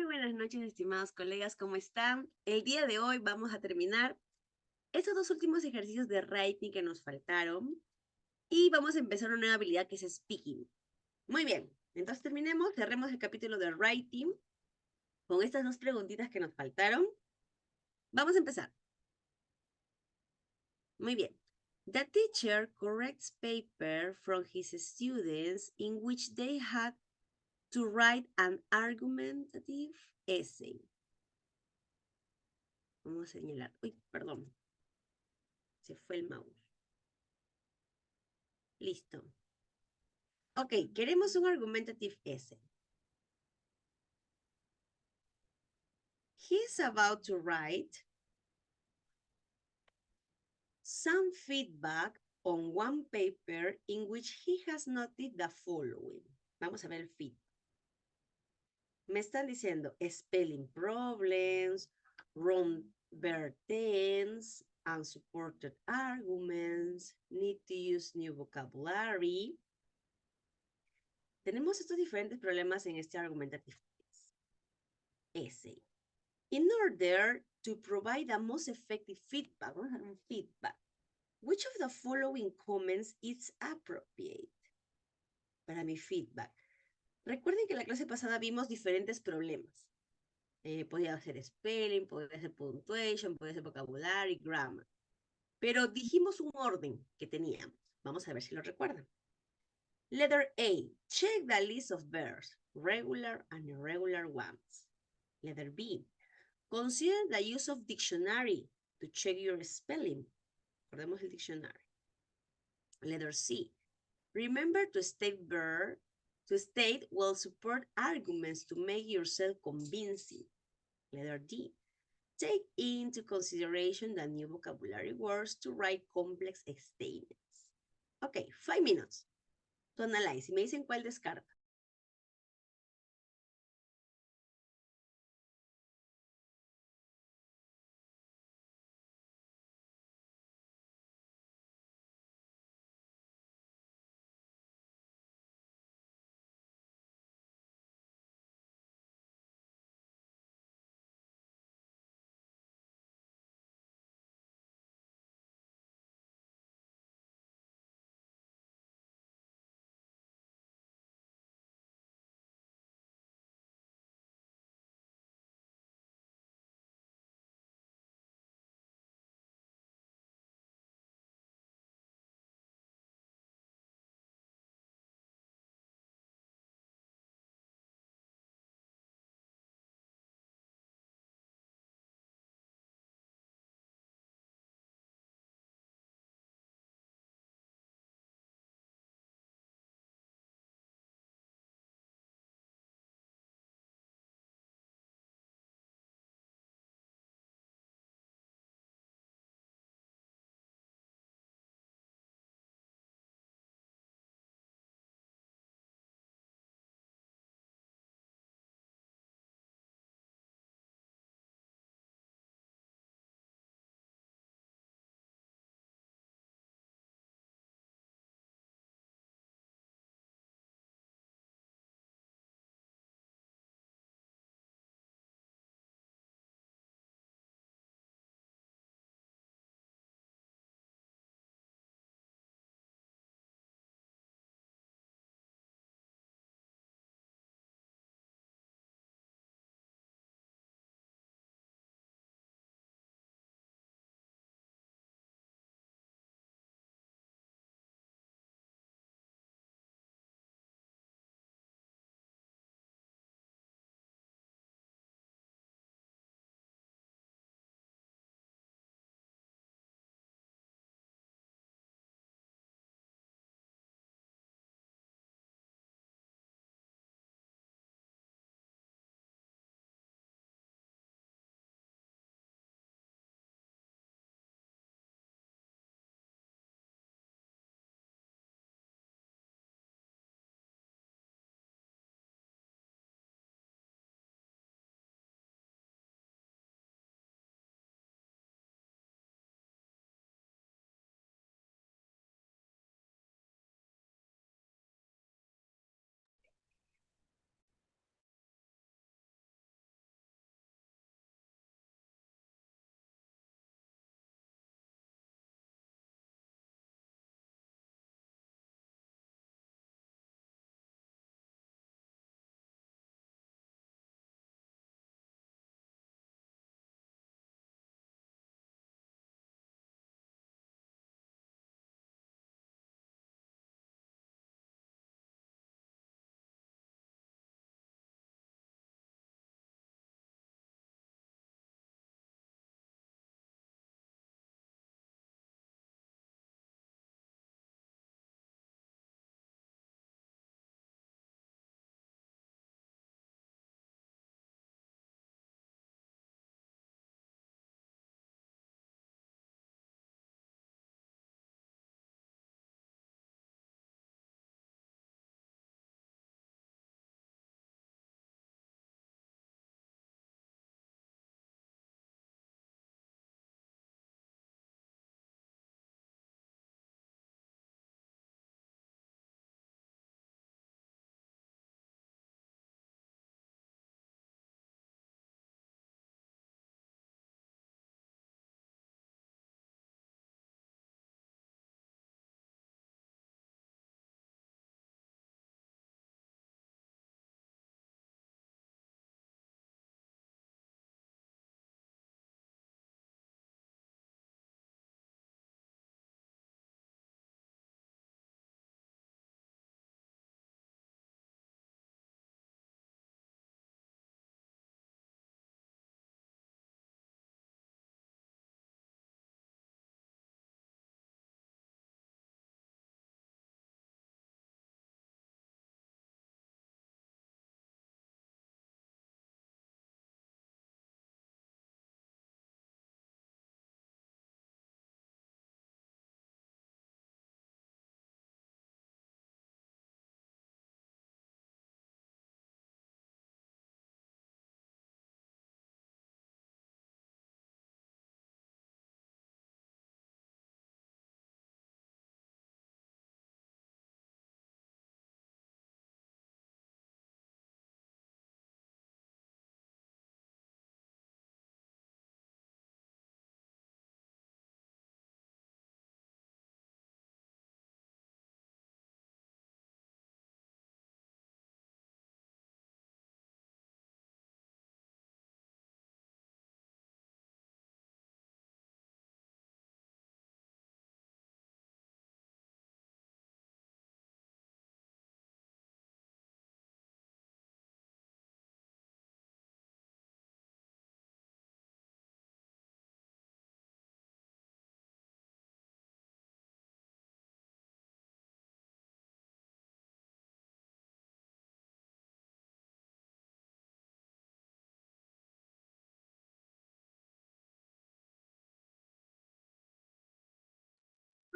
Muy buenas noches, estimados colegas, ¿cómo están? El día de hoy vamos a terminar estos dos últimos ejercicios de writing que nos faltaron y vamos a empezar una nueva habilidad que es speaking. Muy bien, entonces cerremos el capítulo de writing con estas dos preguntitas que nos faltaron. Vamos a empezar. Muy bien. The teacher corrects paper from his students in which they had to write an argumentative essay. Vamos a señalar. Uy, perdón. Se fue el mouse. Listo. Ok, queremos un argumentative essay. He's about to write some feedback on one paper in which he has noted the following. Vamos a ver el feedback. Me están diciendo spelling problems, wrong verb tense, unsupported arguments, need to use new vocabulary. Tenemos estos diferentes problemas en este argumentative essay. In order to provide the most effective feedback, which of the following comments is appropriate? Para mi feedback. Recuerden que en la clase pasada vimos diferentes problemas. Podía ser spelling, podía ser punctuation, podía ser vocabulary, grammar. Pero dijimos un orden que teníamos. Vamos a ver si lo recuerdan. Letter A, check the list of verbs, regular and irregular ones. Letter B, consider the use of dictionary to check your spelling. Recordemos el diccionario. Letter C, remember to state well-support arguments to make yourself convincing. Letter D, take into consideration the new vocabulary words to write complex statements. Okay, 5 minutes to analyze. Y me dicen cuál descarta.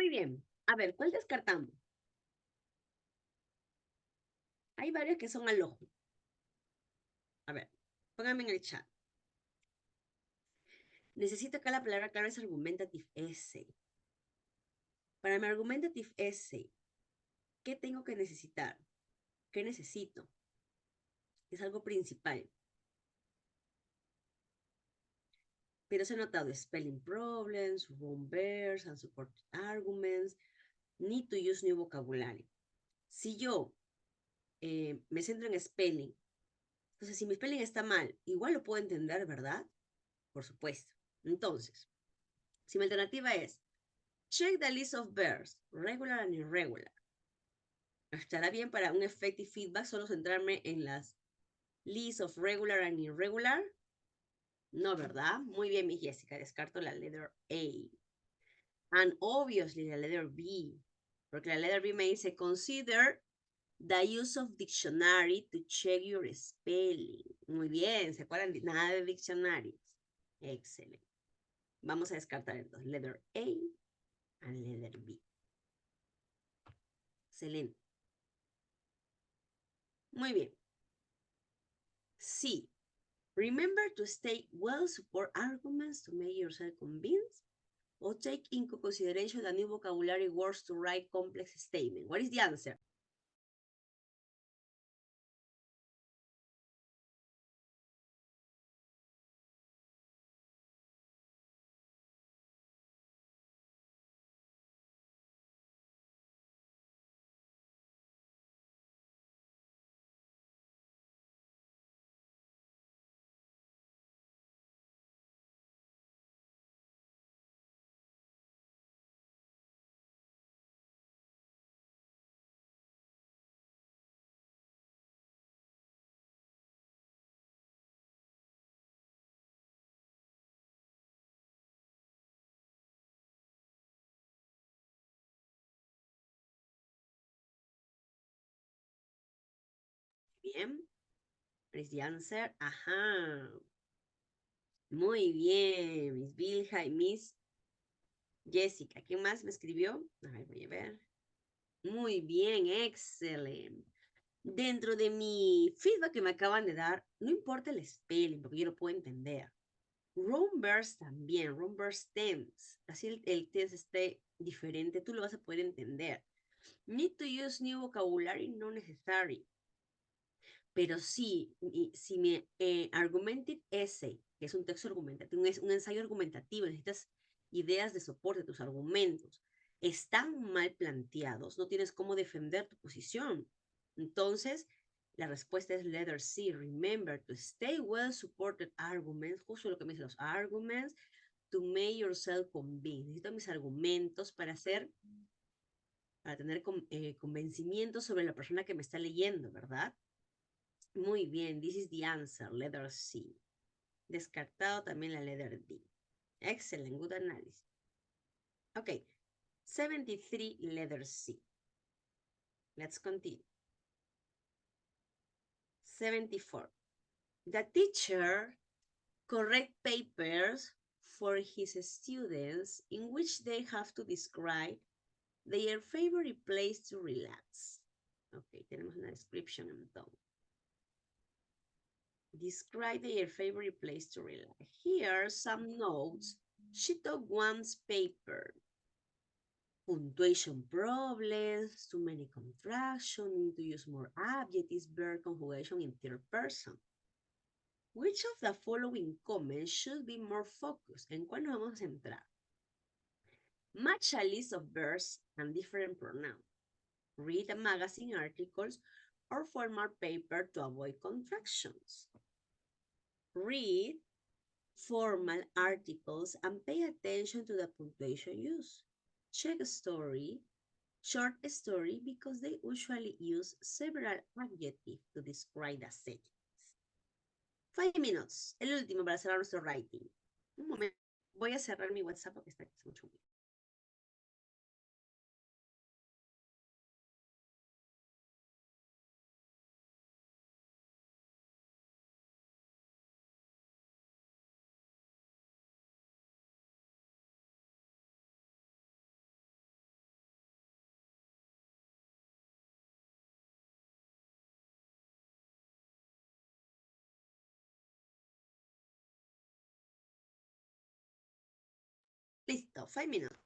Muy bien. A ver, ¿cuál descartamos? Hay varios que son al ojo. A ver, pónganme en el chat. Necesito acá la palabra clave es argumentative essay. Para mi argumentative essay, ¿qué tengo que necesitar? ¿Qué necesito? Es algo principal. Pero se ha notado spelling problems, wrong verbs, unsupported arguments, need to use new vocabulary. Si yo me centro en spelling, entonces si mi spelling está mal, igual lo puedo entender, ¿verdad? Por supuesto. Entonces, si mi alternativa es check the list of verbs, regular and irregular, ¿estará bien para un effective feedback solo centrarme en las list of regular and irregular? No, ¿verdad? Muy bien, mi Jessica, descarto la letter A. And obviously la letter B, porque la letter B me dice consider the use of dictionary to check your spelling. Muy bien, ¿se acuerdan? Nada de diccionarios. Excelente. Vamos a descartar entonces letter A and letter B. Excelente. Muy bien. C. Remember to state well support arguments to make yourself convinced or take into consideration the new vocabulary words to write complex statement. What is the answer? Bien. What is the answer? Ajá. Muy bien, Miss Vilja y Miss Jessica. ¿Quién más me escribió? A ver, voy a ver. Muy bien, excelente. Dentro de mi feedback que me acaban de dar, no importa el spelling, porque yo lo puedo entender. Wrong verbs también, wrong verbs tense. Así el tense esté diferente, tú lo vas a poder entender. Need to use new vocabulary, no necessary. Pero sí, si mi argumentative essay, que es un texto argumentativo, un ensayo argumentativo, necesitas ideas de soporte de tus argumentos, están mal planteados, no tienes cómo defender tu posición. Entonces, la respuesta es letter C. Remember to stay well supported arguments, justo lo que me dicen los arguments, to make yourself convinced. Necesito mis argumentos para tener convencimiento sobre la persona que me está leyendo, ¿verdad? Muy bien, this is the answer, letter C. Descartado también la letter D. Excellent, good analysis. Okay, 73, letter C. Let's continue. 74. The teacher correct papers for his students in which they have to describe their favorite place to relax. Ok, tenemos una description entonces. Describe their favorite place to relax. Here are some notes. She took one's paper. Punctuation problems, too many contractions, need to use more adjectives, verb conjugation in third person. Which of the following comments should be more focused? ¿En cuál nos vamos a centrar? Match a list of verbs and different pronouns. Read a magazine articles or formal paper to avoid contractions. Read formal articles and pay attention to the punctuation used. Check a story, short story, because they usually use several adjectives to describe the settings. 5 minutes, el último para cerrar nuestro writing. Un momento, voy a cerrar mi WhatsApp porque está mucho ruido. Listo, 5 minutes.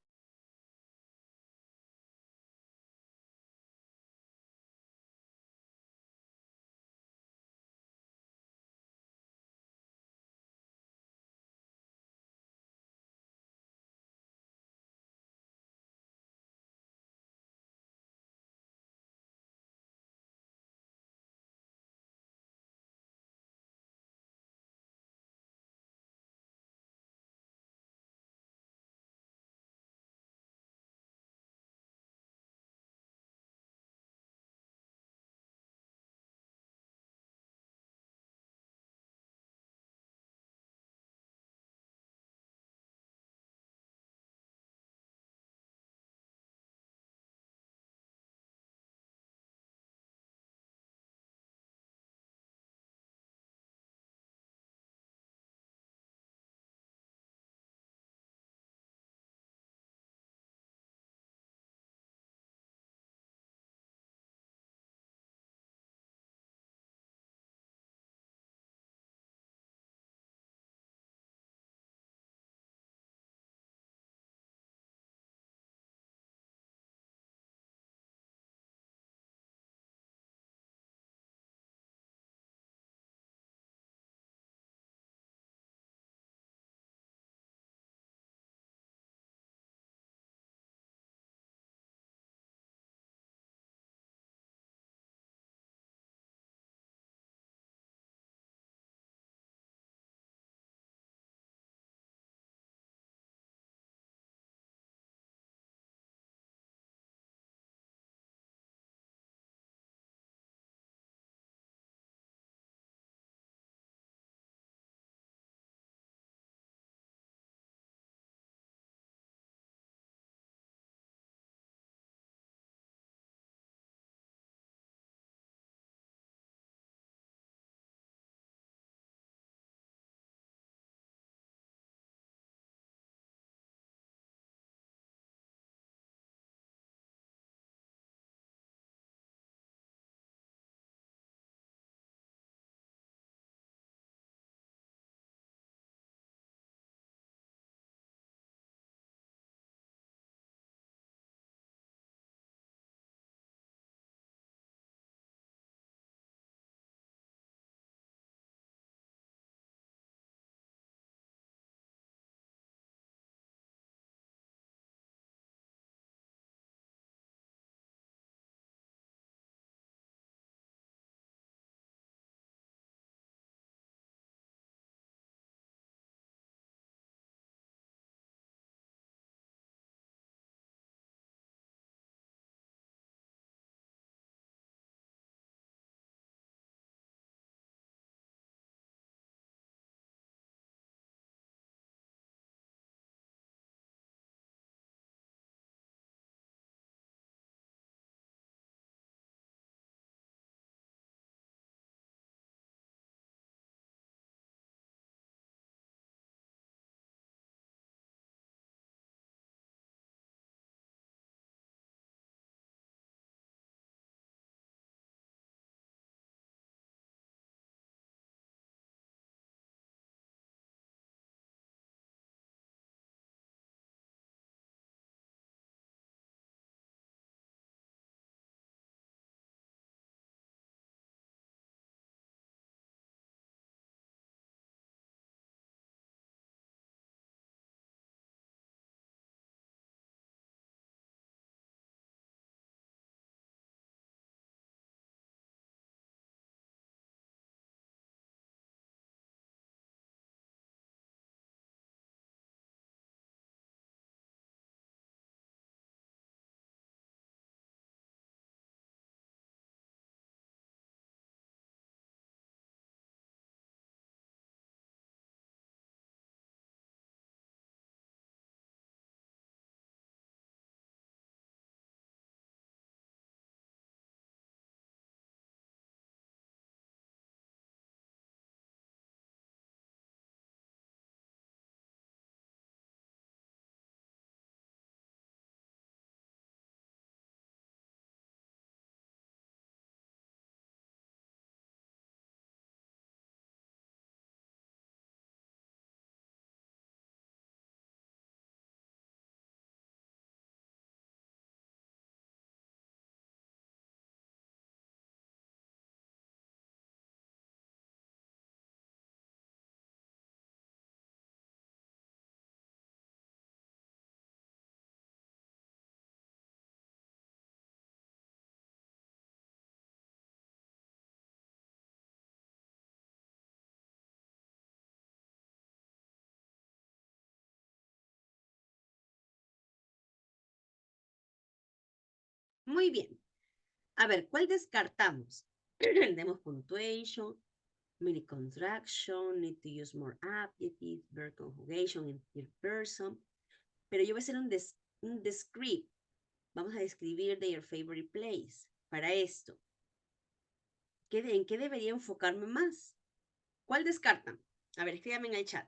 Muy bien. A ver, ¿cuál descartamos? Tenemos punctuation, mini contraction, need to use more adjectives, verb conjugation in third person. Pero yo voy a hacer un descript. Vamos a describir their favorite place. Para esto, ¿en qué debería enfocarme más? ¿Cuál descartan? A ver, escríbame en el chat.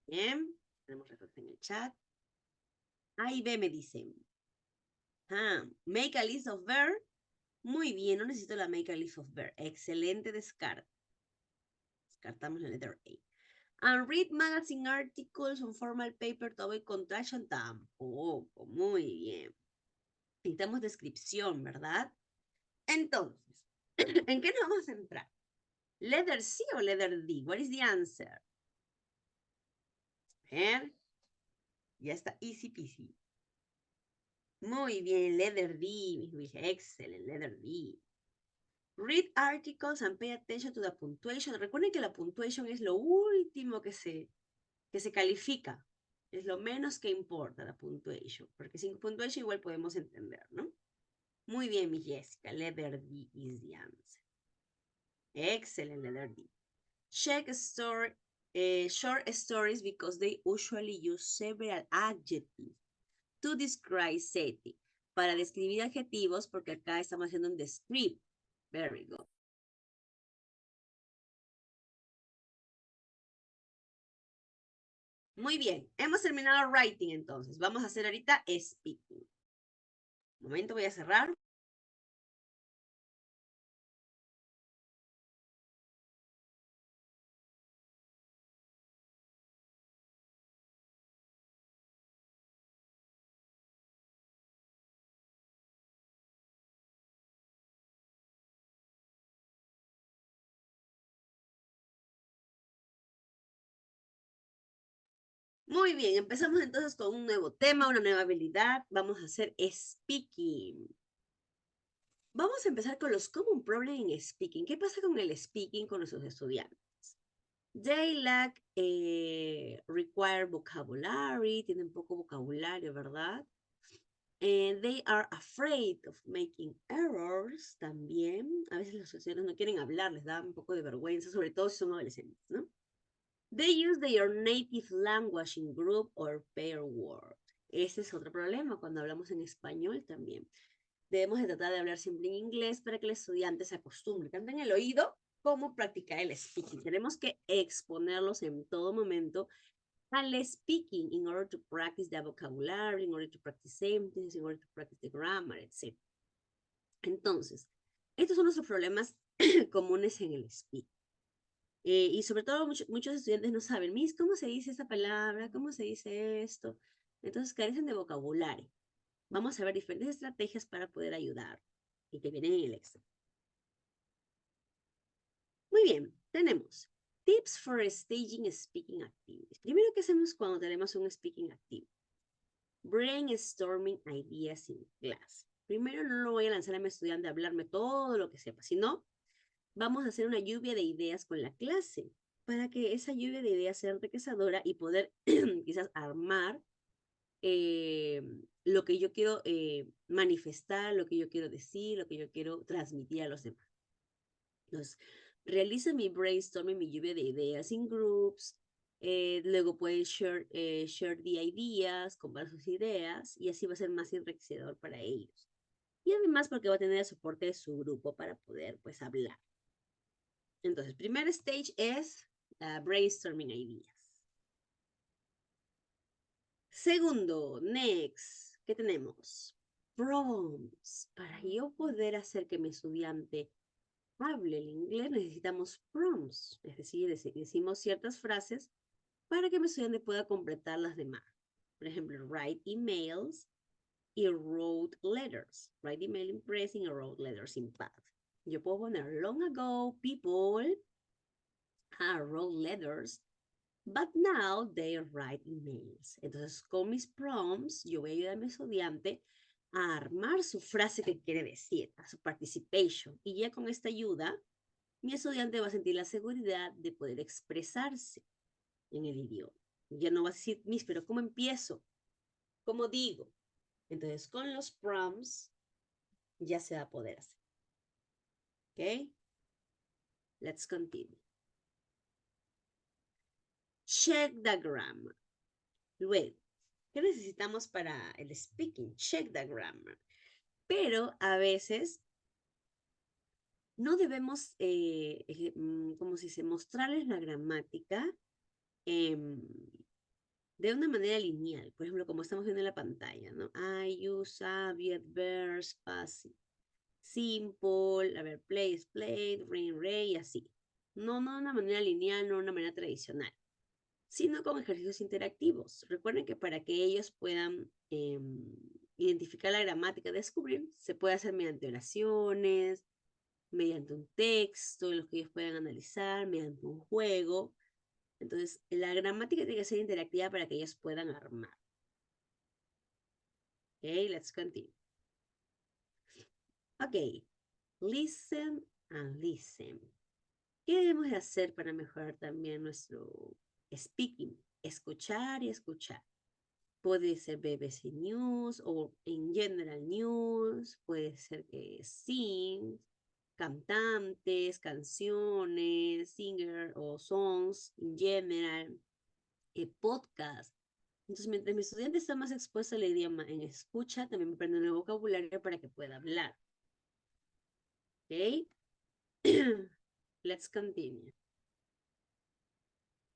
Bien, tenemos respuesta en el chat. A y B me dicen. Make a list of verbs. Muy bien, no necesito la make a list of verbs. Excelente descarte. Descartamos la letra A. And read magazine articles on formal paper to avoid contraction. Tampoco. Muy bien. Necesitamos descripción, ¿verdad? Entonces, ¿en qué nos vamos a centrar? ¿Letter C o letter D? What is the answer? A ver. Ya está easy peasy. Muy bien, letter D, mis excellent, letter D. Read articles and pay attention to the punctuation. Recuerden que la punctuation es lo último que se califica. Es lo menos que importa la punctuation. Porque sin punctuation igual podemos entender, ¿no? Muy bien, mi Jessica. Letter D is the answer. Excellent, letter D. Check short stories because they usually use several adjectives to describe setting. Para describir adjetivos, porque acá estamos haciendo un descript. Very good. Muy bien, hemos terminado writing entonces. Vamos a hacer ahorita speaking. Un momento, voy a cerrar. Muy bien, empezamos entonces con un nuevo tema, una nueva habilidad. Vamos a hacer speaking. Vamos a empezar con los common problems en speaking. ¿Qué pasa con el speaking con nuestros estudiantes? They lack require vocabulary, tienen poco vocabulario, ¿verdad? And they are afraid of making errors también. A veces los estudiantes no quieren hablar, les da un poco de vergüenza, sobre todo si son adolescentes, ¿no? They use their native language in group or pair word. Ese es otro problema cuando hablamos en español también. Debemos de tratar de hablar siempre en inglés para que el estudiante se acostumbre, tanto en el oído como practicar el speaking. Tenemos que exponerlos en todo momento al speaking in order to practice the vocabulary, in order to practice sentences, in order to practice the grammar, etc. Entonces, estos son nuestros problemas comunes en el speaking. Y sobre todo muchos estudiantes no saben, Miss, ¿cómo se dice esa palabra? ¿Cómo se dice esto? Entonces carecen de vocabulario. Vamos a ver diferentes estrategias para poder ayudar y que vienen en el examen. Muy bien, tenemos tips for staging speaking activities. Primero, ¿qué hacemos cuando tenemos un speaking activity? Brainstorming ideas in class. Primero, no lo voy a lanzar a mi estudiante a hablarme todo lo que sepa, sino vamos a hacer una lluvia de ideas con la clase para que esa lluvia de ideas sea enriquecedora y poder quizás armar lo que yo quiero manifestar, lo que yo quiero decir, lo que yo quiero transmitir a los demás. Entonces, realizo mi brainstorming, mi lluvia de ideas en groups, luego pueden share the ideas, compartir sus ideas, y así va a ser más enriquecedor para ellos. Y además porque va a tener el soporte de su grupo para poder, pues, hablar. Entonces, primer stage es brainstorming ideas. Segundo, next, ¿qué tenemos? Prompts. Para yo poder hacer que mi estudiante hable el inglés, necesitamos prompts. Es decir, decimos ciertas frases para que mi estudiante pueda completar las demás. Por ejemplo, write emails y wrote letters. Write email in present y wrote letters in past. Yo puedo poner long ago people wrote letters, but now they write emails. Entonces, con mis prompts, yo voy a ayudar a mi estudiante a armar su frase que quiere decir, a su participation. Y ya con esta ayuda, mi estudiante va a sentir la seguridad de poder expresarse en el idioma. Ya no va a decir, Miss, pero ¿cómo empiezo? ¿Cómo digo? Entonces, con los prompts ya se va a poder hacer. ¿Ok? Let's continue. Check the grammar. Luego, ¿qué necesitamos para el speaking? Check the grammar. Pero a veces no debemos, como si se mostrarles la gramática de una manera lineal. Por ejemplo, como estamos viendo en la pantalla, ¿no? I, use, subject, verbs, passive, simple, a ver, place, played, rain, ray, y así. No de una manera lineal, no de una manera tradicional, sino con ejercicios interactivos. Recuerden que para que ellos puedan identificar la gramática, descubrir, se puede hacer mediante oraciones, mediante un texto, en los que ellos puedan analizar, mediante un juego. Entonces, la gramática tiene que ser interactiva para que ellos puedan armar. Ok, let's continue. Ok, listen and listen. ¿Qué debemos de hacer para mejorar también nuestro speaking? Escuchar y escuchar. Puede ser BBC News o en general news, puede ser que sing, cantantes, canciones, singer o songs en general, podcast. Entonces, mientras mi estudiante está más expuesto al idioma en escucha, también aprende el vocabulario para que pueda hablar. ¿Ok? Let's continue.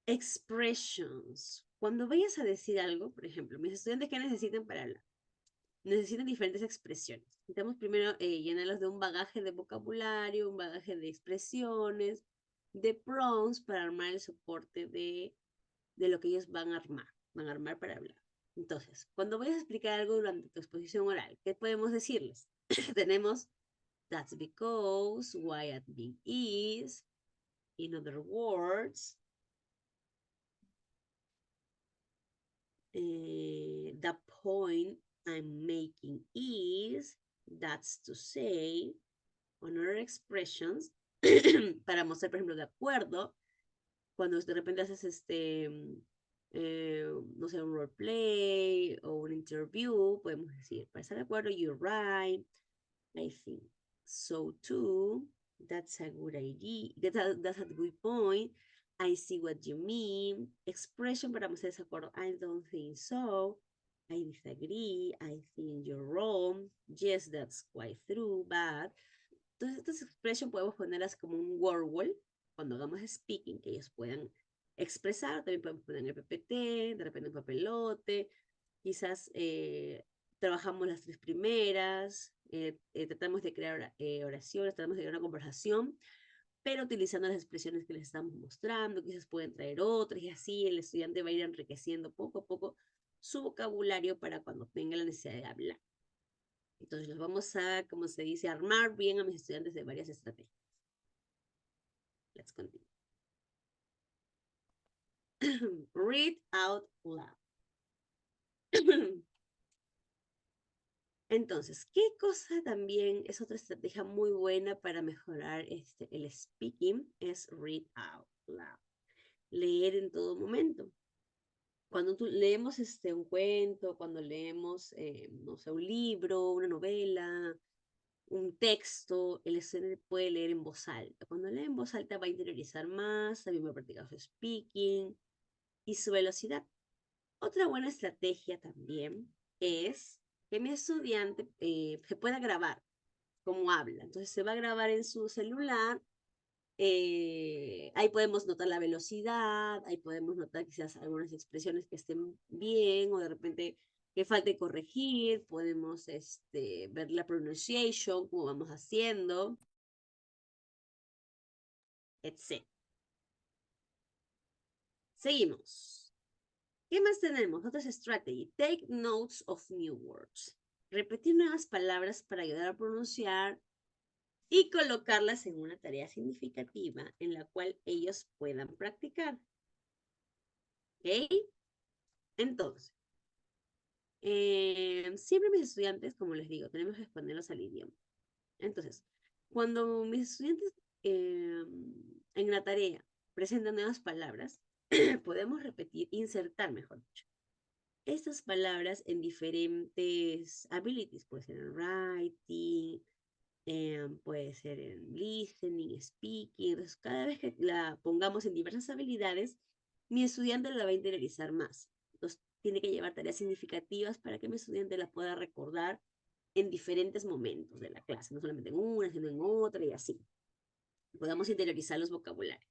Expressions. Cuando vayas a decir algo, por ejemplo, mis estudiantes, ¿qué necesitan para hablar? Necesitan diferentes expresiones. Necesitamos primero llenarlos de un bagaje de vocabulario, un bagaje de expresiones, de prompts para armar el soporte de lo que ellos van a armar para hablar. Entonces, cuando vayas a explicar algo durante tu exposición oral, ¿qué podemos decirles? Tenemos that's because, why at big is, in other words, the point I'm making is, that's to say, on other expressions, para mostrar, por ejemplo, de acuerdo, cuando de repente haces no sé, un roleplay o un interview, podemos decir, para estar de acuerdo, you're right, I think so too, that's a good idea, that's a good point, I see what you mean, expression para mostrar desacuerdo, I don't think so, I disagree, I think you're wrong, yes, that's quite true, but... Entonces, estas expresiones podemos ponerlas como un word wall cuando hagamos speaking, que ellos puedan expresar. También podemos poner en el PPT, de repente un papelote. Quizás trabajamos las tres primeras, tratamos de crear oraciones, tratamos de crear una conversación, pero utilizando las expresiones que les estamos mostrando. Quizás pueden traer otras y así el estudiante va a ir enriqueciendo poco a poco su vocabulario para cuando tenga la necesidad de hablar. Entonces los vamos a, como se dice, armar bien a mis estudiantes de varias estrategias. Let's continue. Read out loud. Entonces, ¿qué cosa también es otra estrategia muy buena para mejorar el speaking? Es read out loud. Leer en todo momento. Cuando leemos un cuento, cuando leemos, no sé, un libro, una novela, un texto, el estudiante puede leer en voz alta. Cuando lee en voz alta va a interiorizar más, también va a practicar su speaking y su velocidad. Otra buena estrategia también es que mi estudiante se pueda grabar cómo habla. Entonces se va a grabar en su celular Ahí podemos notar la velocidad, ahí podemos notar quizás algunas expresiones que estén bien o de repente que falte corregir, podemos ver la pronunciation, cómo vamos haciendo, etc. Seguimos. ¿Qué más tenemos? Otra strategy. Take notes of new words. Repetir nuevas palabras para ayudar a pronunciar y colocarlas en una tarea significativa en la cual ellos puedan practicar. ¿Ok? Entonces, siempre mis estudiantes, como les digo, tenemos que exponerlos al idioma. Entonces, cuando mis estudiantes en la tarea presentan nuevas palabras, podemos repetir, insertar, mejor dicho, estas palabras en diferentes abilities, puede ser en writing, puede ser en listening, speaking. Entonces, cada vez que la pongamos en diversas habilidades, mi estudiante la va a interiorizar más. Entonces, tiene que llevar tareas significativas para que mi estudiante la pueda recordar en diferentes momentos de la clase, no solamente en una, sino en otra y así. Podamos interiorizar los vocabularios.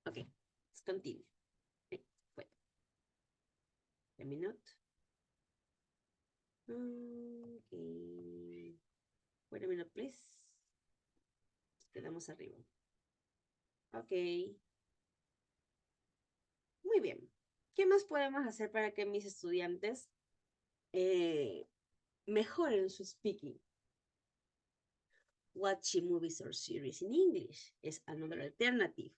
Ok, let's continue. Wait a minute. Okay. Wait a minute, please. Quedamos arriba. Ok. Muy bien. ¿Qué más podemos hacer para que mis estudiantes mejoren su speaking? Watching movies or series in English is another alternative.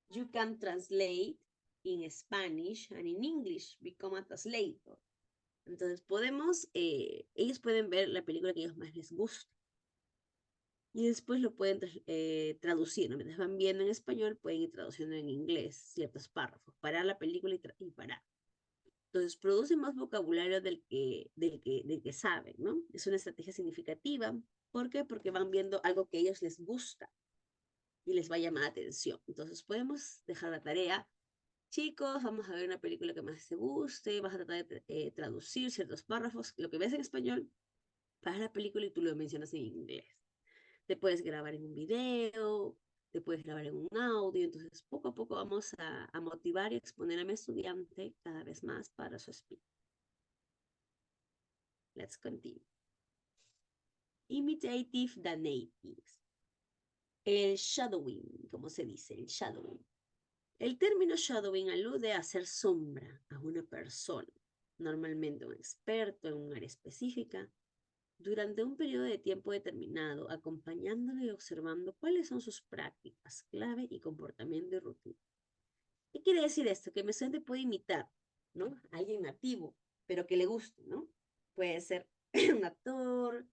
You can translate in Spanish and in English, become a translator. Entonces ellos pueden ver la película que a ellos más les gusta y después lo pueden traducir, ¿no? Mientras van viendo en español, pueden ir traduciendo en inglés ciertos párrafos, parar la película y parar. Entonces, producen más vocabulario del que saben, ¿no? Es una estrategia significativa. ¿Por qué? Porque van viendo algo que a ellos les gusta y les va a llamar la atención. Entonces, podemos dejar la tarea. Chicos, vamos a ver una película que más te guste, vas a tratar de traducir ciertos párrafos, lo que ves en español, para la película y tú lo mencionas en inglés. Te puedes grabar en un video, te puedes grabar en un audio, entonces poco a poco vamos a motivar y exponer a mi estudiante cada vez más para su speech. Let's continue. Imitative the natives. El shadowing, como se dice, el shadowing. El término shadowing alude a hacer sombra a una persona, normalmente un experto en un área específica, durante un periodo de tiempo determinado, acompañándolo y observando cuáles son sus prácticas, clave y comportamiento y rutina. ¿Qué quiere decir esto? Que mi estudiante puede imitar, ¿no? A alguien nativo, pero que le guste, ¿no? Puede ser un actor,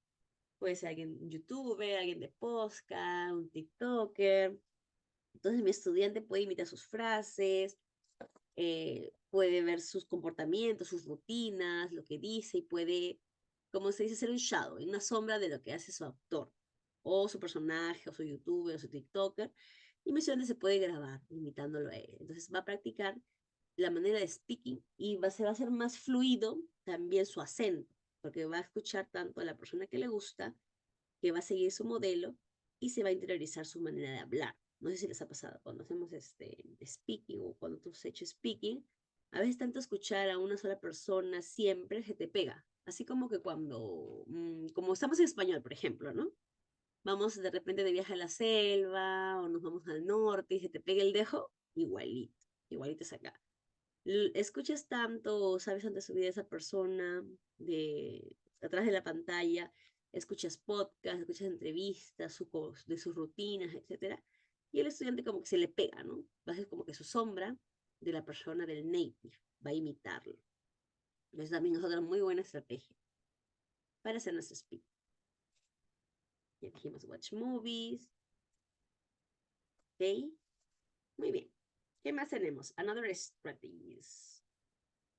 puede ser alguien, un youtuber, alguien de podcast, un tiktoker. Entonces mi estudiante puede imitar sus frases, puede ver sus comportamientos, sus rutinas, lo que dice y puede, como se dice, ser un shadow, una sombra de lo que hace su actor, o su personaje, o su youtuber, o su tiktoker. Y mi estudiante se puede grabar imitándolo a él. Entonces va a practicar la manera de speaking y se va a hacer más fluido también su acento, porque va a escuchar tanto a la persona que le gusta, que va a seguir su modelo y se va a interiorizar su manera de hablar. No sé si les ha pasado cuando hacemos speaking o cuando tú has hecho speaking, a veces tanto escuchar a una sola persona siempre se te pega. Así como que cuando, como estamos en español, por ejemplo, ¿no? Vamos de repente de viaje a la selva o nos vamos al norte y se te pega el dejo, igualito, igualito es acá. Escuchas tanto, sabes antes de subir a esa persona de atrás de la pantalla, escuchas podcasts, escuchas entrevistas de sus rutinas, etcétera, y el estudiante como que se le pega, ¿no? Va a ser como que su sombra de la persona del native, va a imitarlo. Entonces también es otra muy buena estrategia para hacer nuestro speak. Ya dijimos watch movies, ¿ok? Muy bien. ¿Qué más tenemos? Another strategies.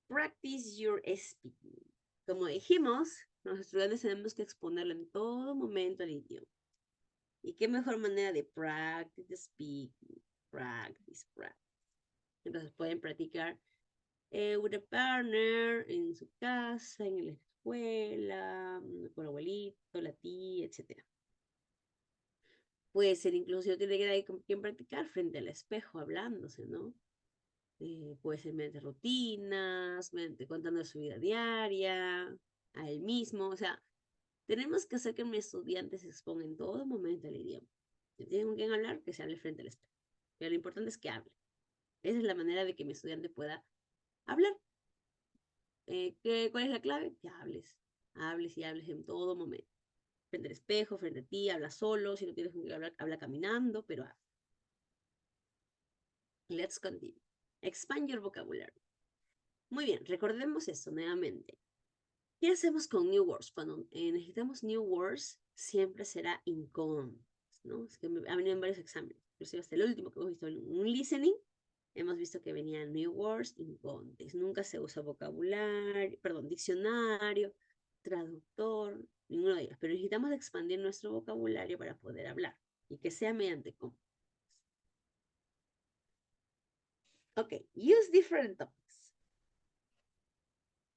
Practice your speaking. Como dijimos, los estudiantes tenemos que exponerlo en todo momento al idioma. ¿Y qué mejor manera de practice speaking? Practice, practice. Entonces pueden practicar with a partner, en su casa, en la escuela, con el abuelito, la tía, etc. Puede ser incluso yo tiene que dar con quien practicar frente al espejo, hablándose, ¿no? Puede ser mediante rutinas, mediante contando su vida diaria, a él mismo. O sea, tenemos que hacer que mi estudiante se exponga en todo momento al idioma. Si tiene con quién hablar, que se hable frente al espejo. Pero lo importante es que hable. Esa es la manera de que mi estudiante pueda hablar. ¿Cuál es la clave? Que hables. Hables y hables en todo momento. Frente al espejo, frente a ti, habla solo. Si no tienes con quién hablar, habla caminando, pero habla. Let's continue. Expand your vocabulary. Muy bien, recordemos esto nuevamente. ¿Qué hacemos con new words? Cuando necesitamos new words, siempre será in context, ¿no? Es que ha venido en varios exámenes, inclusive hasta el último que hemos visto en un listening, hemos visto que venían new words in context. Nunca se usa vocabulario, perdón, diccionario, traductor, ninguno de ellos. Pero necesitamos expandir nuestro vocabulario para poder hablar y que sea mediante context. Ok, use different topics.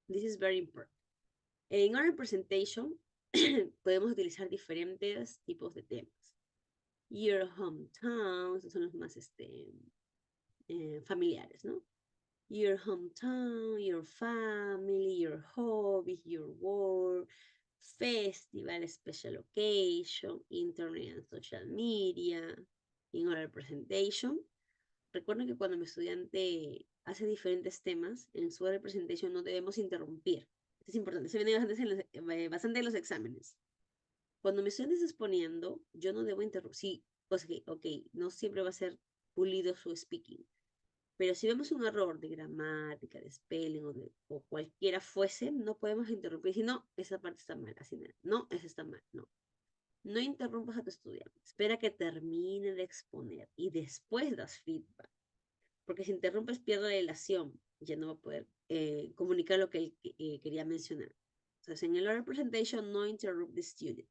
This is very important. En una presentation podemos utilizar diferentes tipos de temas. Your hometown, esos son los más familiares, ¿no? Your hometown, your family, your hobbies, your work, festival, special occasion, internet and social media, in oral presentation. Recuerden que cuando mi estudiante hace diferentes temas, en su oral presentation no debemos interrumpir. Esto es importante, se viene bastante en los exámenes. Cuando mi estudiante está exponiendo, yo no debo interrumpir. Sí, pues ok, no siempre va a ser pulido su speaking. Pero si vemos un error de gramática, de spelling o cualquiera fuese, no podemos interrumpir. Si no, esa parte está mal. Así no, esa está mal. No. No interrumpas a tu estudiante. Espera que termine de exponer y después das feedback. Porque si interrumpes, pierde la relación. Ya no va a poder comunicar lo que él quería mencionar. Entonces, en el oral presentation, no interrupt the student.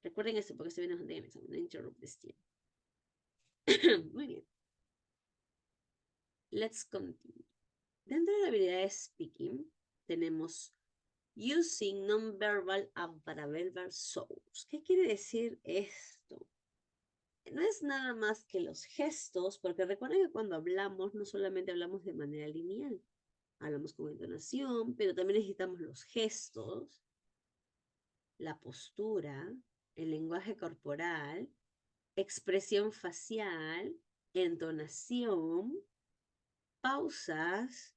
Recuerden esto porque esto viene bastante en el examen. No interrupt the student. Muy bien. Let's continue. Dentro de la habilidad de speaking, tenemos using non-verbal and paraverbal sounds. ¿Qué quiere decir esto? No es nada más que los gestos, porque recuerden que cuando hablamos, no solamente hablamos de manera lineal, hablamos con entonación, pero también necesitamos los gestos, la postura, el lenguaje corporal, expresión facial, entonación, pausas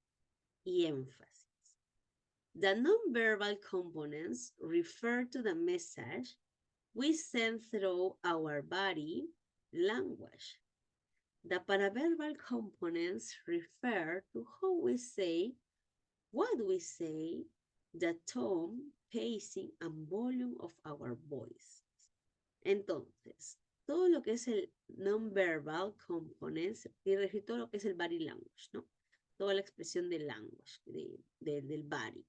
y énfasis. The non-verbal components refer to the message we send through our body language. The paraverbal components refer to how we say, what we say, the tone, pacing, and volume of our voice. Entonces, todo lo que es el non-verbal components y refiere todo lo que es el body language, ¿no? Toda la expresión del language, del body.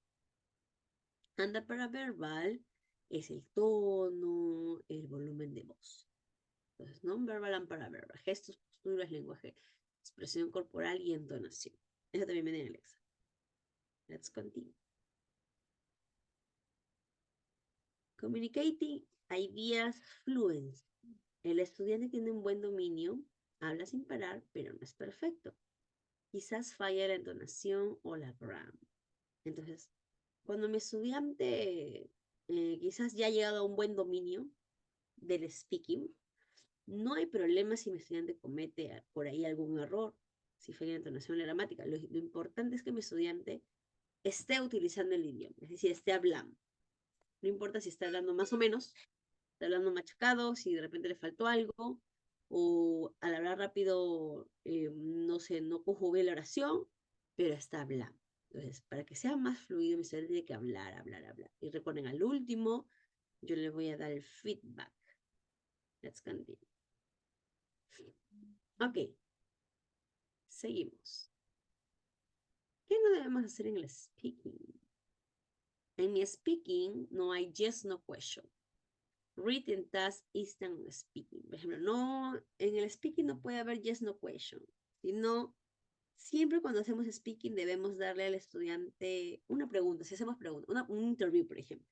And the paraverbal es el tono, el volumen de voz. Entonces, non-verbal and paraverbal, gestos, posturas, lenguaje, expresión corporal y entonación. Eso también viene en el examen. Let's continue. Communicating ideas fluency. El estudiante tiene un buen dominio, habla sin parar, pero no es perfecto. Quizás falla la entonación o la grammar. Entonces, cuando mi estudiante quizás ya ha llegado a un buen dominio del speaking, no hay problema si mi estudiante comete por ahí algún error, si falla la entonación o la gramática. Lo importante es que mi estudiante esté utilizando el idioma, es decir, esté hablando. No importa si está hablando más o menos, está hablando machacado, si de repente le faltó algo, o al hablar rápido, no sé, no conjugué la oración, pero está hablando. Entonces, para que sea más fluido, mi estudiante tiene que hablar, hablar, hablar. Y recuerden, al último, yo le voy a dar el feedback. Let's continue. Ok, seguimos. ¿Qué no debemos hacer en el speaking? En mi speaking no hay yes, no question. Written task, instant speaking. Por ejemplo, no, en el speaking no puede haber yes, no question, sino siempre cuando hacemos speaking debemos darle al estudiante una pregunta. Si hacemos preguntas, un interview, por ejemplo,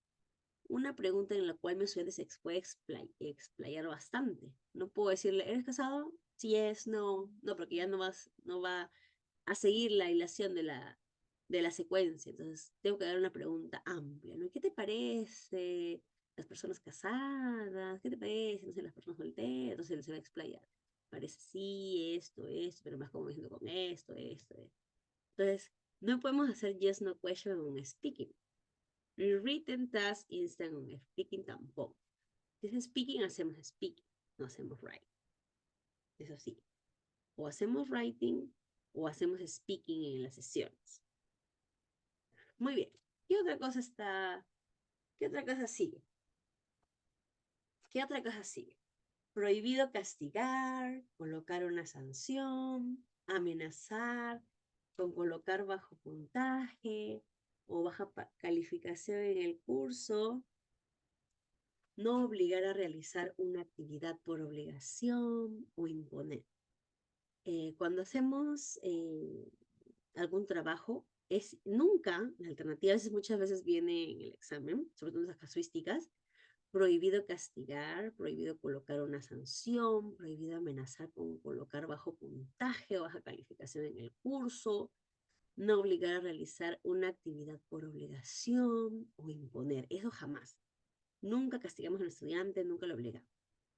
una pregunta en la cual mi estudiante se puede explayar bastante. No puedo decirle, ¿eres casado? Sí es, no, no, porque ya no va a seguir la hilación de la secuencia. Entonces, tengo que dar una pregunta amplia, ¿no? ¿Qué te parece las personas casadas? ¿Qué te parece, no sé, las personas solteras? Entonces, se va a explayar. Parece sí, esto, pero más como diciendo con esto. Entonces, no podemos hacer yes, no question en un speaking. Written task instant on speaking tampoco. Si es speaking, hacemos speaking, no hacemos writing. Eso sí, o hacemos writing o hacemos speaking en las sesiones. Muy bien. ¿Qué otra cosa está? ¿Qué otra cosa sigue? ¿Qué otra cosa sigue? Prohibido castigar, colocar una sanción, amenazar con colocar bajo puntaje o baja calificación en el curso, no obligar a realizar una actividad por obligación o imponer. Cuando hacemos algún trabajo, nunca, la alternativa muchas veces viene en el examen, sobre todo en las casuísticas, prohibido castigar, prohibido colocar una sanción, prohibido amenazar con colocar bajo puntaje o baja calificación en el curso, no obligar a realizar una actividad por obligación o imponer. Eso jamás. Nunca castigamos al estudiante, nunca lo obligamos.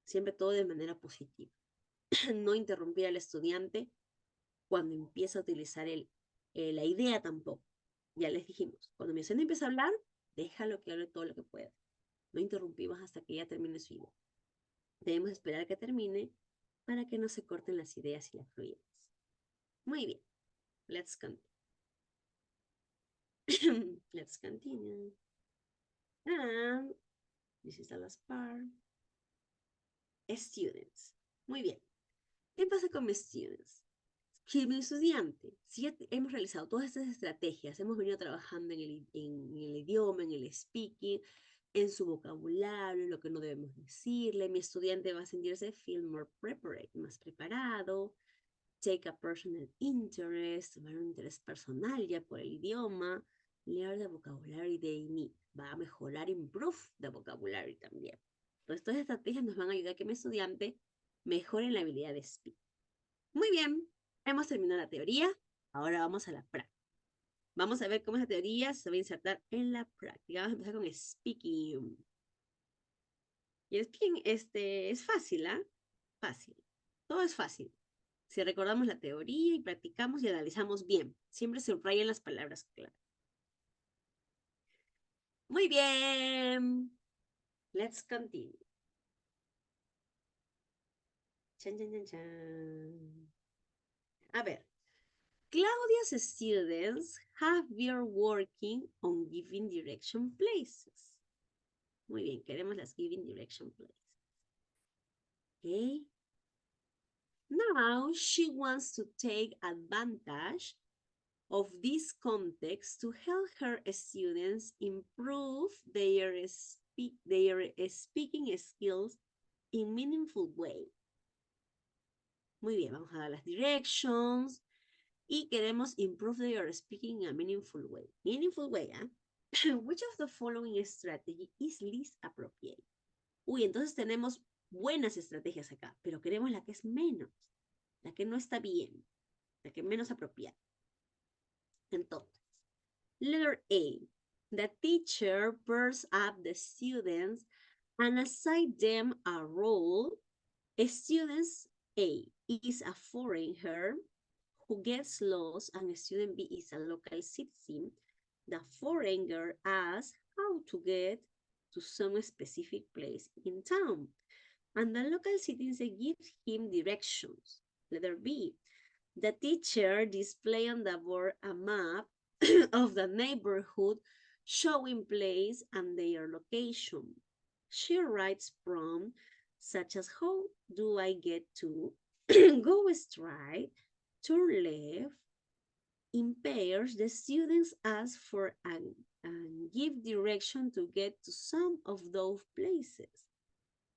Siempre todo de manera positiva. No interrumpir al estudiante cuando empieza a utilizar la idea tampoco. Ya les dijimos, cuando mi estudiante empieza a hablar, déjalo que hable todo lo que pueda. No interrumpimos hasta que ya termine su idea. Debemos esperar a que termine para que no se corten las ideas y las fluidez. Muy bien. Let's continue. Let's continue. And this is the last part. Students. Muy bien. ¿Qué pasa con mis students? Que mi estudiante, si ya hemos realizado todas estas estrategias, hemos venido trabajando en el idioma, en el speaking, en su vocabulario, en lo que no debemos decirle, mi estudiante va a sentirse feel more prepared, más preparado, take a personal interest, tomar un interés personal ya por el idioma, learn the vocabulary they need, va a mejorar, improve the vocabulary también. Entonces, todas estas estrategias nos van a ayudar a que mi estudiante mejore la habilidad de speak. Muy bien, hemos terminado la teoría, ahora vamos a la práctica. Vamos a ver cómo esa teoría se va a insertar en la práctica. Vamos a empezar con speaking. Y el speaking es fácil, ¿ah? Fácil. Todo es fácil. Si recordamos la teoría y practicamos y analizamos bien, siempre se subrayan las palabras clave. Muy bien. Let's continue. Chan, chan, chan, chan. A ver, Claudia's students have been working on giving direction places. Muy bien, queremos las giving direction places. Okay. Now she wants to take advantage of this context to help her students improve their speaking skills in meaningful way. Muy bien, vamos a dar las directions y queremos improve their speaking in a meaningful way. Meaningful way, ¿eh? Which of the following strategy is least appropriate? Uy, entonces tenemos buenas estrategias acá, pero queremos la que es menos, la que no está bien, la que es menos apropiada. Entonces, letter A. The teacher pairs up the students and assign them a role. Students A is a foreigner who gets lost and student B is a local citizen. The foreigner asks how to get to some specific place in town. And the local citizen gives him directions. Letter B. The teacher displays on the board a map of the neighborhood showing place and their location. She writes prompts such as how do I get to go straight, turn left. In pairs, the students ask for and give direction to get to some of those places.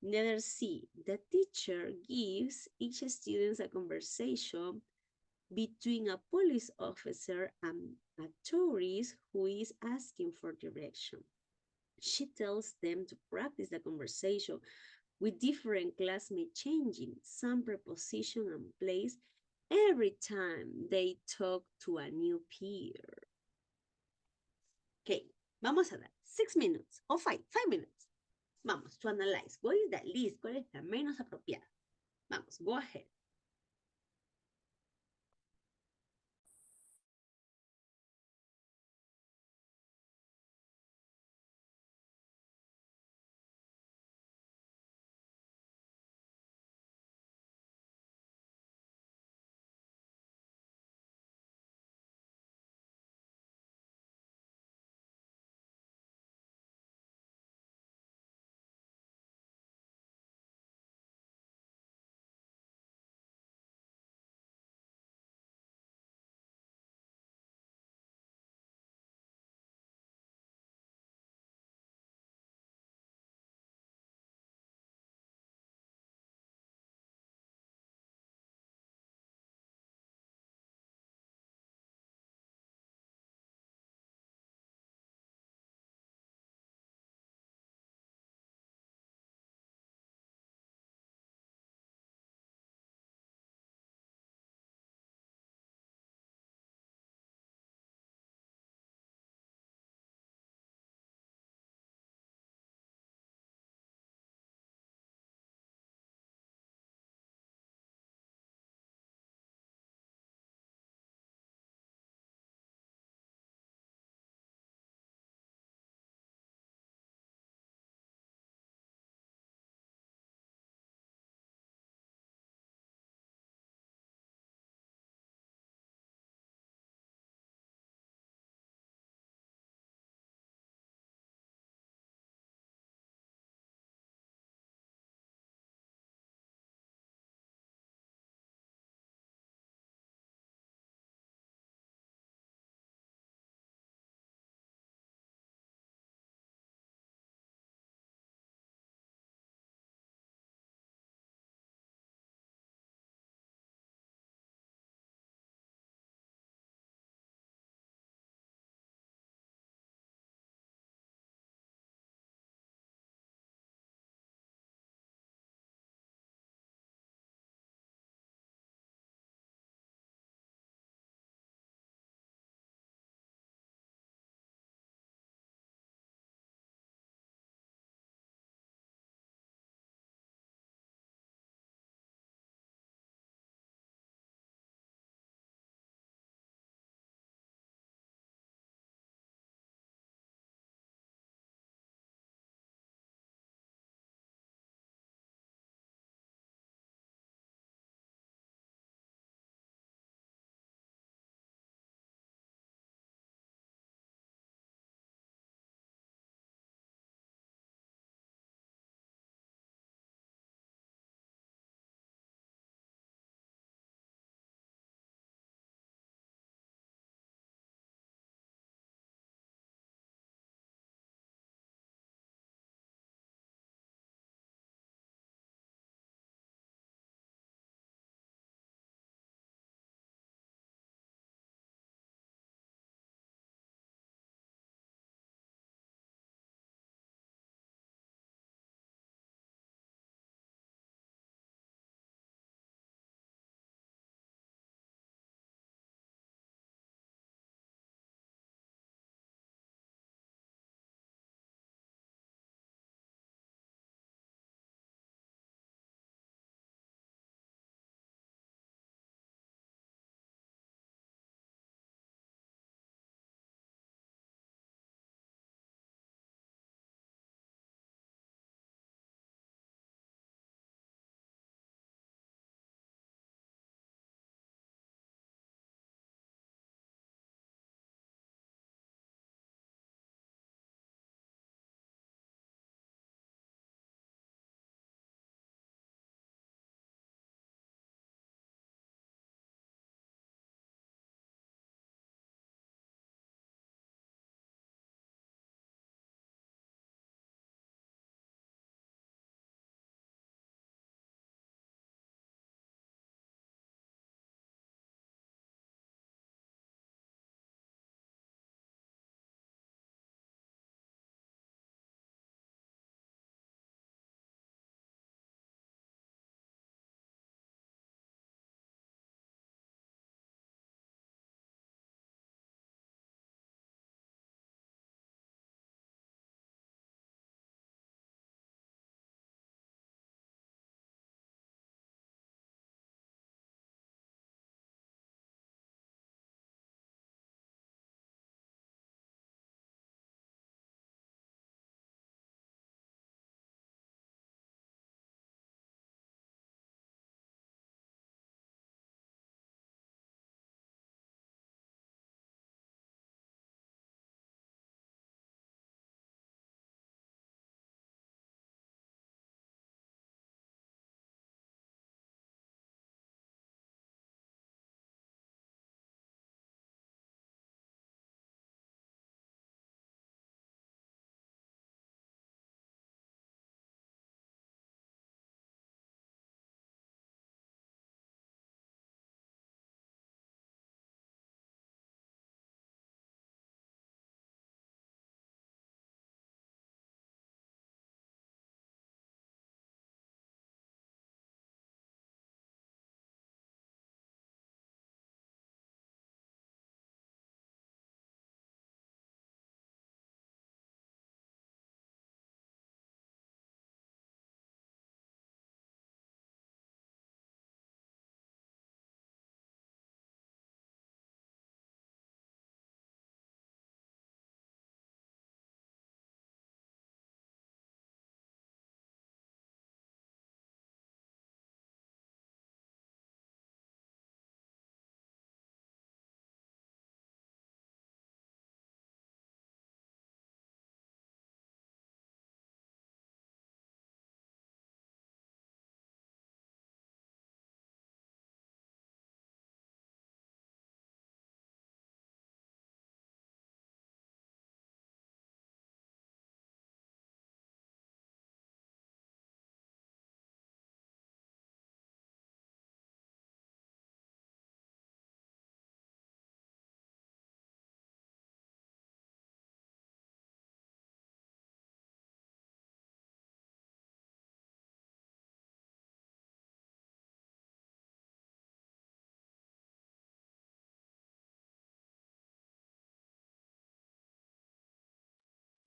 Letter C, the teacher gives each student a conversation between a police officer and a tourist who is asking for direction. She tells them to practice the conversation with different classmates, changing some preposition and place every time they talk to a new peer. Okay, vamos a dar 6 minutes o 5 minutes. Vamos, to analyze. What is the least? ¿Cuál es la menos apropiada? Vamos, go ahead.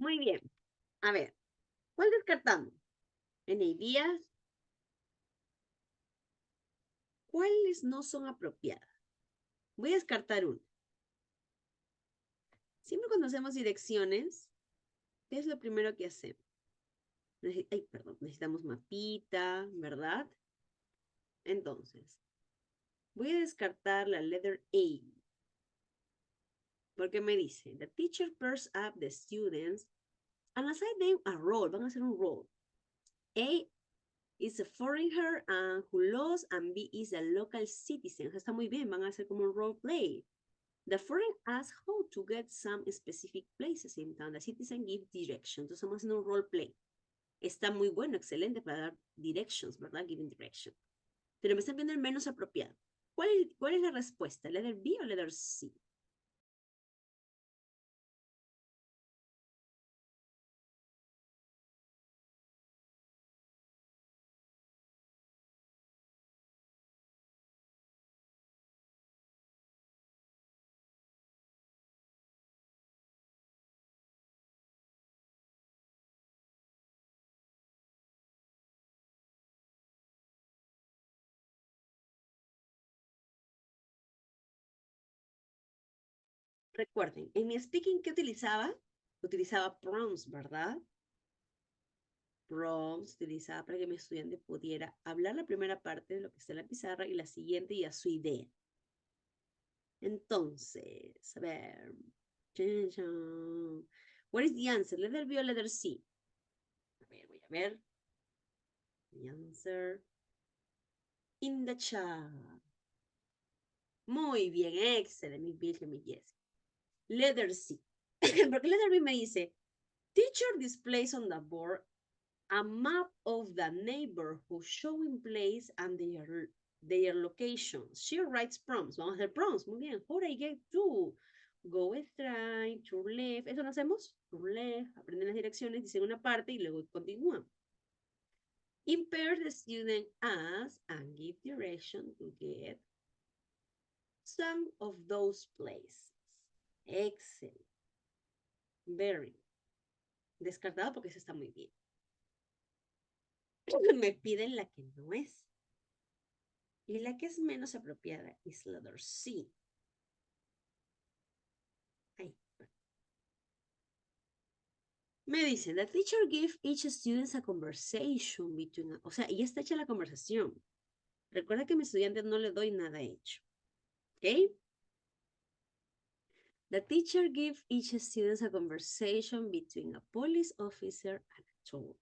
Muy bien. A ver, ¿cuál descartamos? ¿Any ideas? ¿Cuáles no son apropiadas? Voy a descartar una. Siempre cuando hacemos direcciones, ¿qué es lo primero que hacemos? Ay, perdón, necesitamos mapita, ¿verdad? Entonces, voy a descartar la letter A. Porque me dice, the teacher pairs up the students and assign them a role. Van a hacer un role. A is a foreigner who lost, and B is a local citizen. Está muy bien, van a hacer como un role play. The foreign asks how to get some specific places in town. The citizen gives direction. Entonces estamos haciendo un role play. Está muy bueno, excelente para dar directions, ¿verdad? Giving direction. Pero me están viendo el menos apropiado. ¿Cuál es la respuesta? ¿Letter B o letter C? Recuerden, en mi speaking, ¿qué utilizaba? Utilizaba prompts, ¿verdad? Prompts utilizaba para que mi estudiante pudiera hablar la primera parte de lo que está en la pizarra y la siguiente ya su idea. Entonces, a ver. What is the answer? Letter B o letter C? A ver, voy a ver. The answer in the chat. Muy bien, excelente, mi Vilma, mi Jessica. Letter C. Porque letter B me dice, teacher displays on the board a map of the neighborhood showing place and their locations. She writes prompts. Vamos a hacer prompts. Muy bien. How do I get to? Go straight, to left. ¿Eso no hacemos? To left. Aprenden las direcciones, dicen una parte y luego continúan. Impair the student as and give direction to get some of those places. Excellent. Very. Descartado porque eso está muy bien. Me piden la que no es. Y la que es menos apropiada es la letter C. Ahí. Me dicen, the teacher gives each student a conversation between, o sea, ya está hecha la conversación. Recuerda que a mi estudiante no le doy nada hecho. ¿Ok? The teacher gives each student a conversation between a police officer and a tour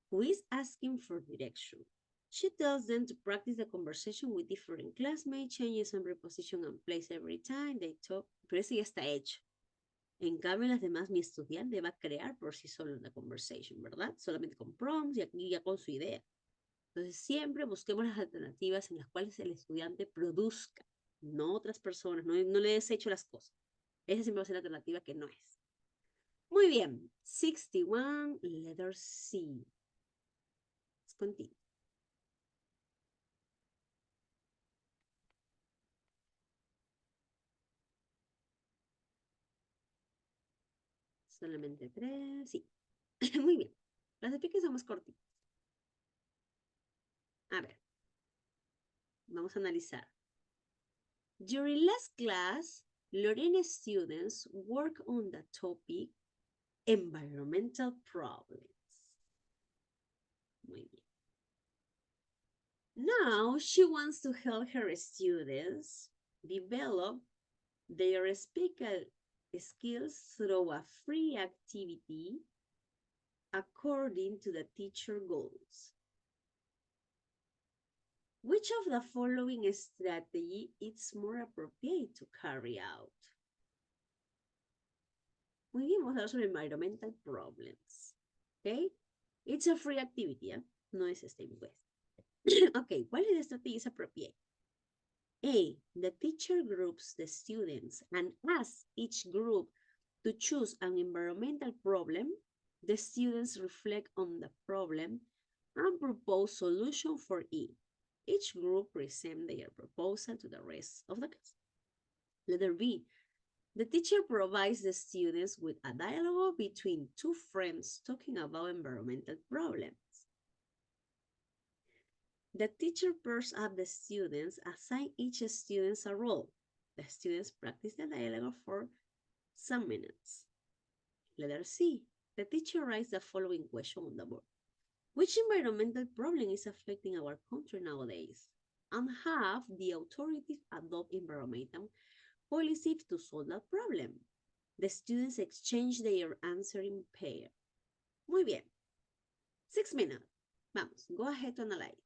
who is asking for direction. She tells them to practice the conversation with different classmates, changes and reposition and place every time they talk. Pero eso ya está hecho. En cambio, las demás, mi estudiante va a crear por sí solo una conversation, ¿verdad? Solamente con prompts y aquí ya con su idea. Entonces, siempre busquemos las alternativas en las cuales el estudiante produzca, no otras personas, no le desecho las cosas. Esa siempre va a ser la alternativa que no es. Muy bien, 61, letter C. Let's continue. Solamente 3, sí. Muy bien. Las de son más cortitas. A ver, vamos a analizar. During last class, Lorena students work on the topic environmental problems. Muy bien. Now she wants to help her students develop their speaker skills through a free activity according to the teacher goals. Which of the following strategy is more appropriate to carry out? Muy bien, vamos a hablar sobre environmental problems. Okay? It's a free activity, ¿eh? No es este inglés. Okay, ¿cuál es la estrategia appropriate? A, the teacher groups the students and asks each group to choose an environmental problem. The students reflect on the problem and propose solution for it. Each group present their proposal to the rest of the class. Letter B, The teacher provides the students with a dialogue between two friends talking about environmental problems. The teacher pairs up the students, assign each student a role. The students practice the dialogue for some minutes. Letter C. The teacher writes the following question on the board. Which environmental problem is affecting our country nowadays? And have the authorities adopt environmental policies to solve that problem? The students exchange their answer in pair. Muy bien. 6 minutes. Vamos, go ahead to analyze.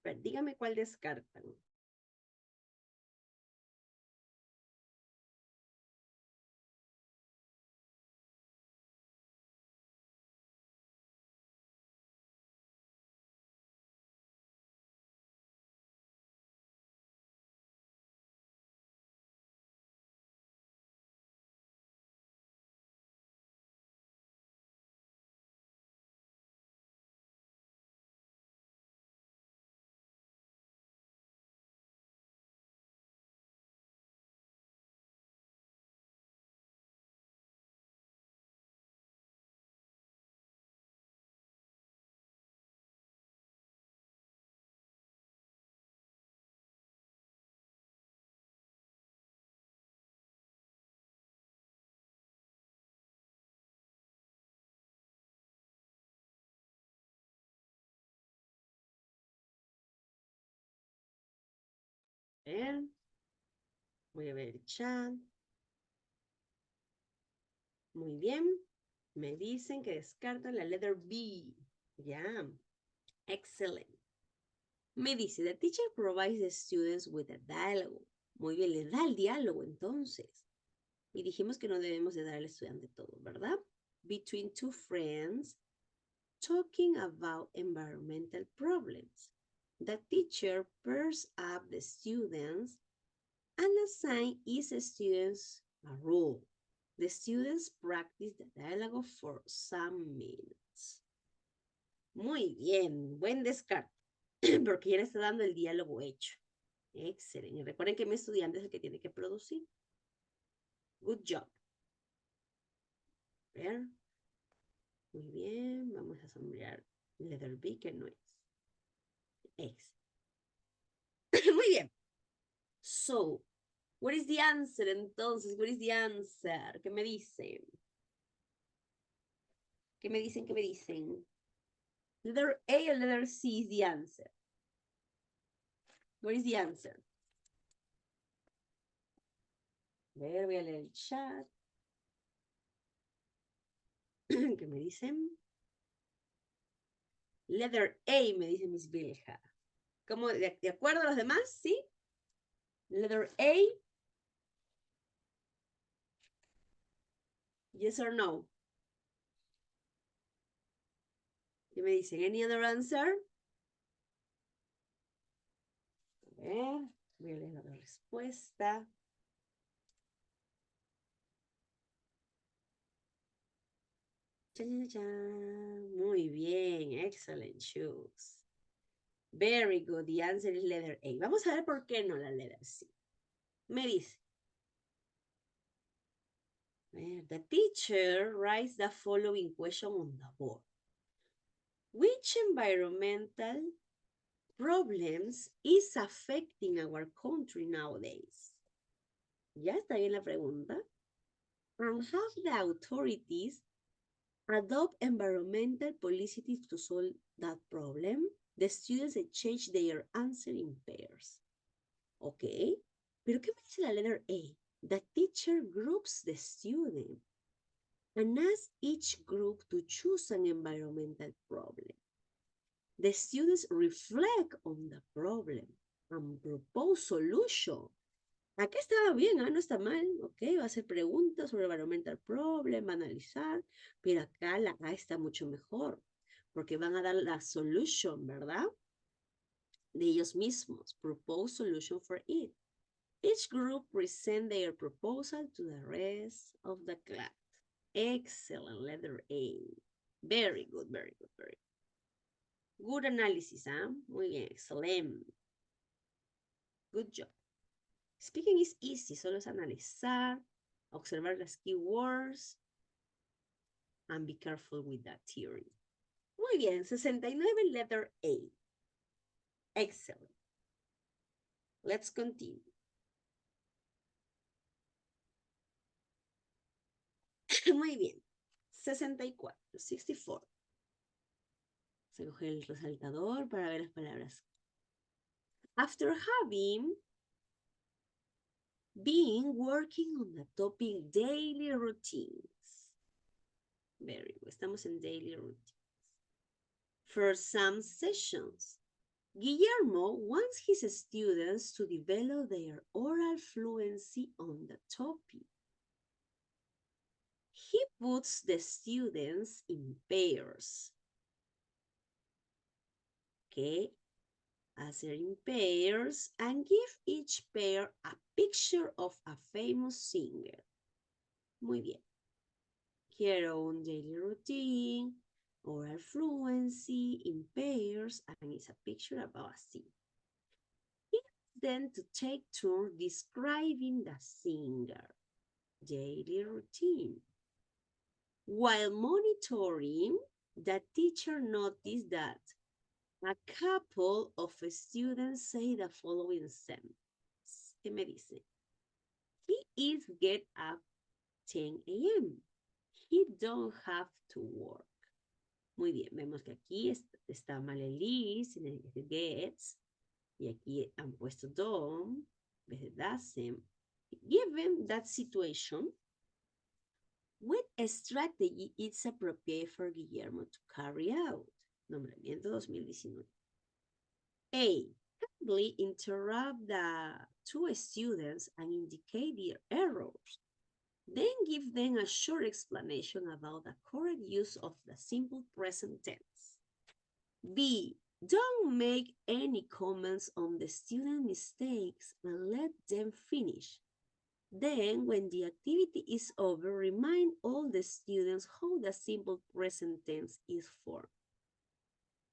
A ver, dígame cuál descartan. A ver, voy a ver el chat. Muy bien. Me dicen que descartan la letter B. Ya. Excellent. Me dice, the teacher provides the students with a dialogue. Muy bien, le da el diálogo entonces. Y dijimos que no debemos de dar al estudiante todo, ¿verdad? Between two friends talking about environmental problems. The teacher pairs up the students and assign each students a role. The students practice the dialogue for some minutes. Muy bien, buen descarte, porque ya le está dando el diálogo hecho. Excelente. Recuerden que mi estudiante es el que tiene que producir. Good job. A ver. Muy bien, vamos a sombrear letter B, que no es. X. Muy bien. So, what is the answer entonces? What is the answer? ¿Qué me dicen? ¿Qué me dicen? ¿Qué me dicen? Letter A or letter C is the answer. What is the answer? A ver, voy a leer el chat. ¿Qué me dicen? Letter A, me dice Miss Vilja. ¿Cómo? ¿De acuerdo a los demás? ¿Sí? Letter A. Yes or no? ¿Qué me dicen? Any other answer? A ver, voy a leer la respuesta. Muy bien, excellent choose. Very good, the answer is letter A. Vamos a ver por qué no la letter C. Me dice, the teacher writes the following question on the board. Which environmental problems is affecting our country nowadays? ¿Ya está bien la pregunta? And have the authorities adopt environmental policies to solve that problem? The students exchange their answer in pairs. Ok, pero ¿qué me dice la letter A? The teacher groups the student and asks each group to choose an environmental problem. The students reflect on the problem and propose solution. Acá estaba bien, no está mal, ok, va a hacer preguntas sobre environmental problem, va a analizar, pero acá la A está mucho mejor, porque van a dar la solution, ¿verdad? De ellos mismos, propose solution for it. Each group present their proposal to the rest of the class. Excellent, letter A. Very good, very good, very good. Good analysis, ¿ah? Muy bien, excellent. Good job. Speaking is easy, solo es analizar, observar las keywords, and be careful with that theory. Muy bien, 69, letter A. Excellent. Let's continue. Muy bien. 64, 64. Se coge el resaltador para ver las palabras. After having been working on the topic daily routines. Very good. Estamos en daily routines. For some sessions, Guillermo wants his students to develop their oral fluency on the topic. He puts the students in pairs. Okay, as they're in pairs, and give each pair a picture of a famous singer. Muy bien. Here on daily routine, oral fluency in pairs, and it's a picture about a singer. Then to take turns describing the singer. Daily routine. While monitoring, the teacher noticed that a couple of students say the following sentence. ¿Qué me dice? He is get up 10 a.m. He don't have to work. Muy bien, vemos que aquí está mal el is, en el gets, y aquí han puesto don't, en vez de doesn't. Given that situation, what strategy is appropriate for Guillermo to carry out? Nombramiento 2019. A. Kindly interrupt the two students and indicate their errors. Then give them a short explanation about the correct use of the simple present tense. B. Don't make any comments on the student mistakes and let them finish. Then, when the activity is over, remind all the students how the simple present tense is formed.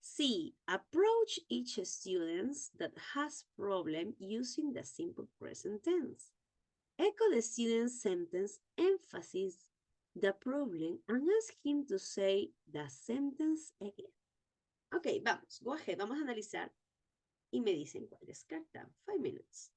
C. Approach each student that has problem using the simple present tense. Echo the student's sentence, emphasize the problem, and ask him to say the sentence again. Ok, vamos, go ahead, vamos a analizar y me dicen cuál descartan. 5 minutes.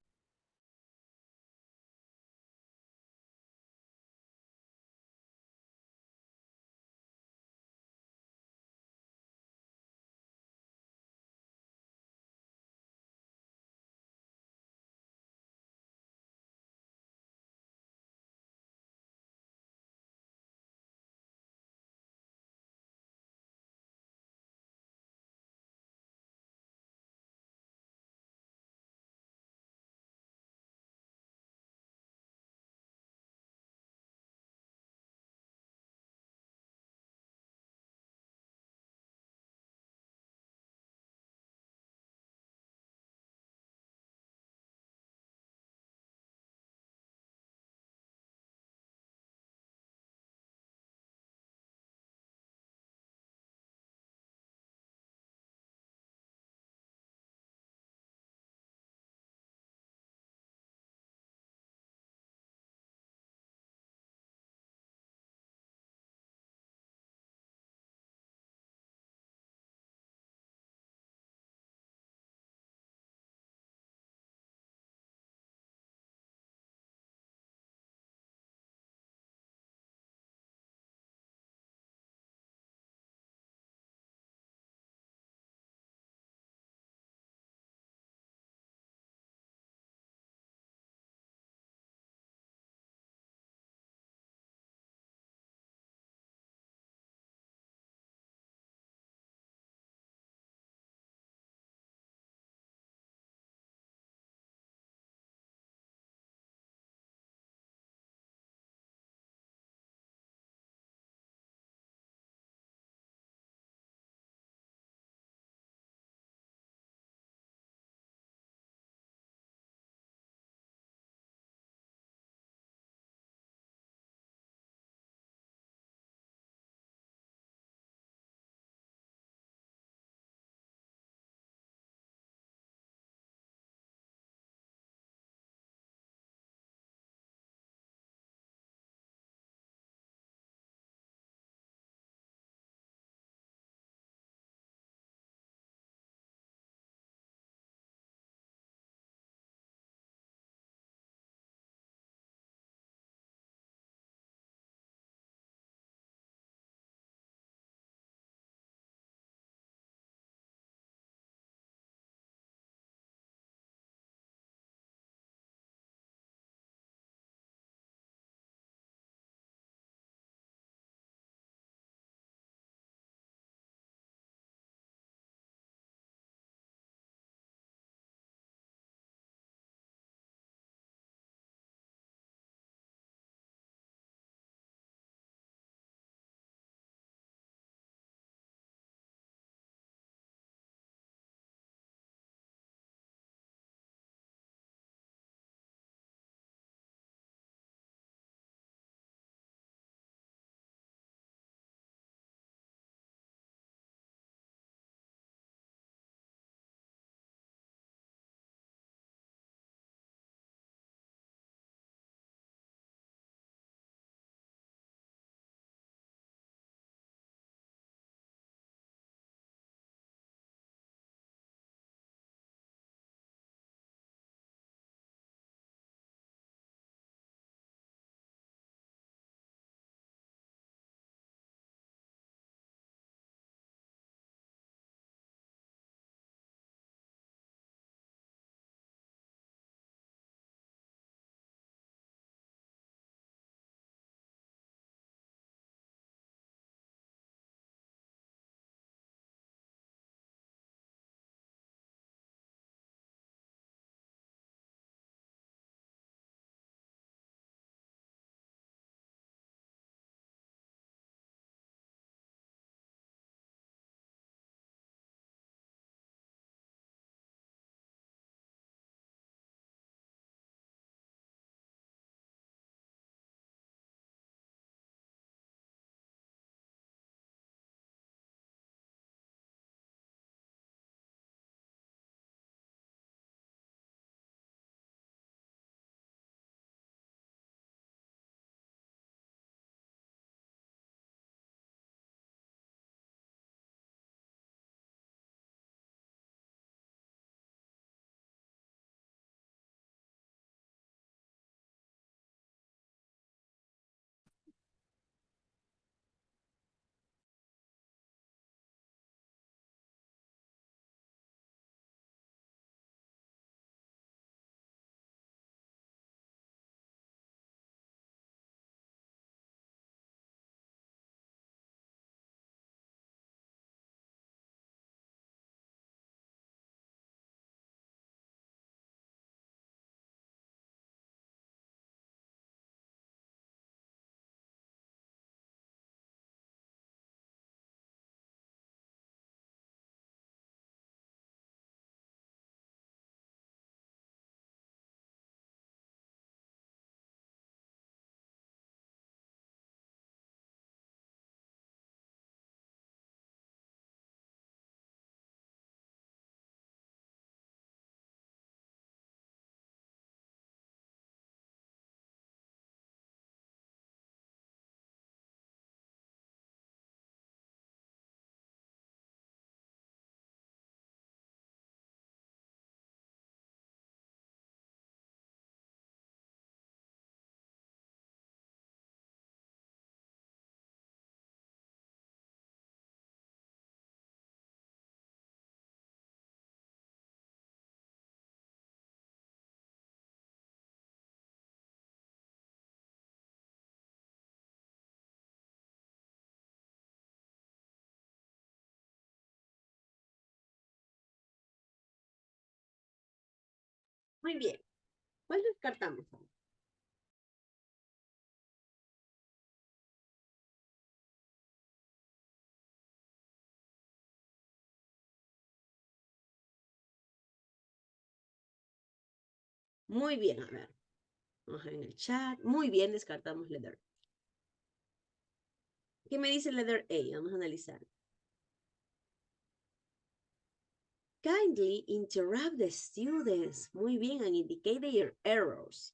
Muy bien. ¿Cuál descartamos? Muy bien, a ver. Vamos a ver en el chat. Muy bien, descartamos letter. ¿Qué me dice letter A? Vamos a analizar. Kindly interrupt the students. Muy bien, and indicate their errors.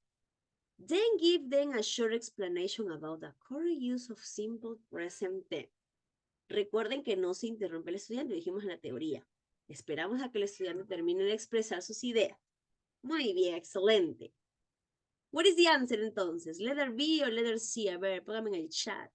Then give them a short explanation about the correct use of simple present tense. Recuerden que no se interrumpe el estudiante, dijimos en la teoría. Esperamos a que el estudiante termine de expresar sus ideas. Muy bien, excelente. What is the answer entonces? Letter B o letter C? A ver, póngame en el chat.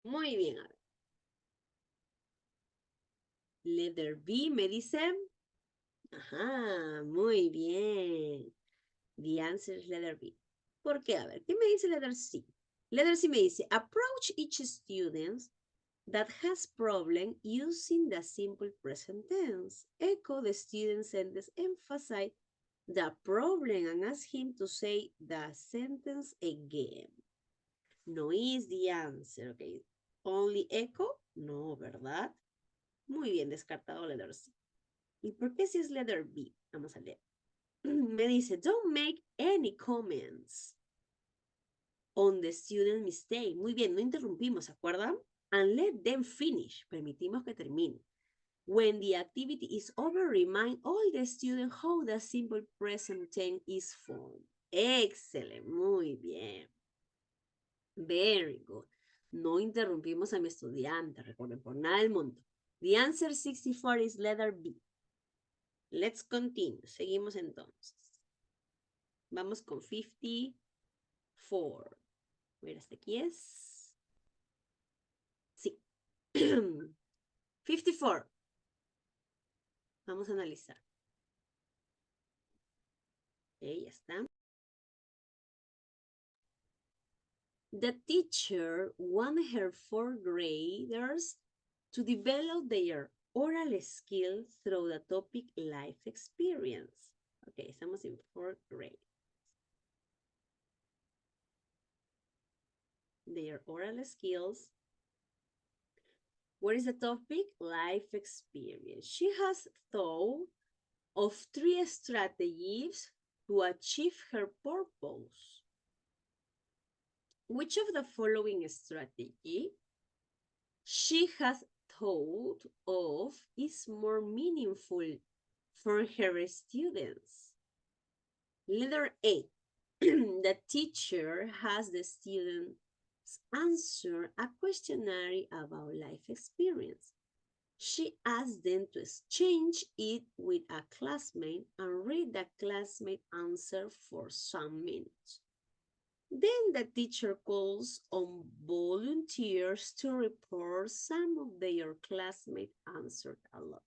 Muy bien, a ver. Letter B me dice. Ajá, muy bien. The answer is letter B. ¿Por qué? A ver, ¿qué me dice letter C? Letter C me dice, approach each student that has problem using the simple present tense. Echo the student sentence, emphasize the problem and ask him to say the sentence again. No is the answer, okay. Only echo? No, ¿verdad? Muy bien, descartado letter C. ¿Y por qué si es letter B? Vamos a leer. Me dice, don't make any comments on the student mistake. Muy bien, no interrumpimos, ¿se acuerdan? And let them finish. Permitimos que termine. When the activity is over, remind all the students how the simple present tense is formed. Excellent, muy bien. Very good. No interrumpimos a mi estudiante, recuerden, por nada del mundo. The answer 64 is letter B. Let's continue. Seguimos entonces. Vamos con 54. Mira, este aquí es. Sí. 54. Vamos a analizar. Ok, ya está. The teacher wanted her fourth graders to develop their oral skills through the topic life experience. Ok, estamos en fourth grade. Their oral skills. What is the topic? Life experience. She has thought of 3 strategies to achieve her purpose. Which of the following strategy she has thought of is more meaningful for her students? Letter A. The teacher has the students answer a questionnaire about life experience. She asked them to exchange it with a classmate and read the classmate answer for some minutes. Then the teacher calls on volunteers to report some of their classmates answered aloud.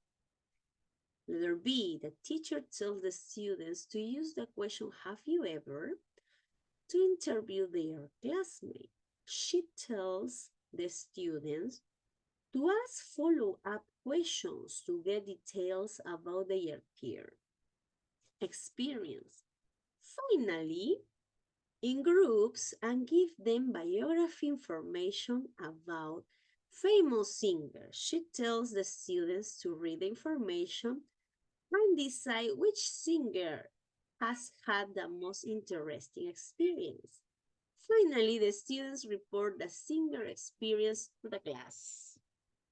Letter B, the teacher tells the students to use the question, have you ever, to interview their classmate. She tells the students to ask follow-up questions to get details about their peer experience. Finally, in groups and give them biography information about famous singers. She tells the students to read the information and decide which singer has had the most interesting experience. Finally, the students report the similar experience to the class.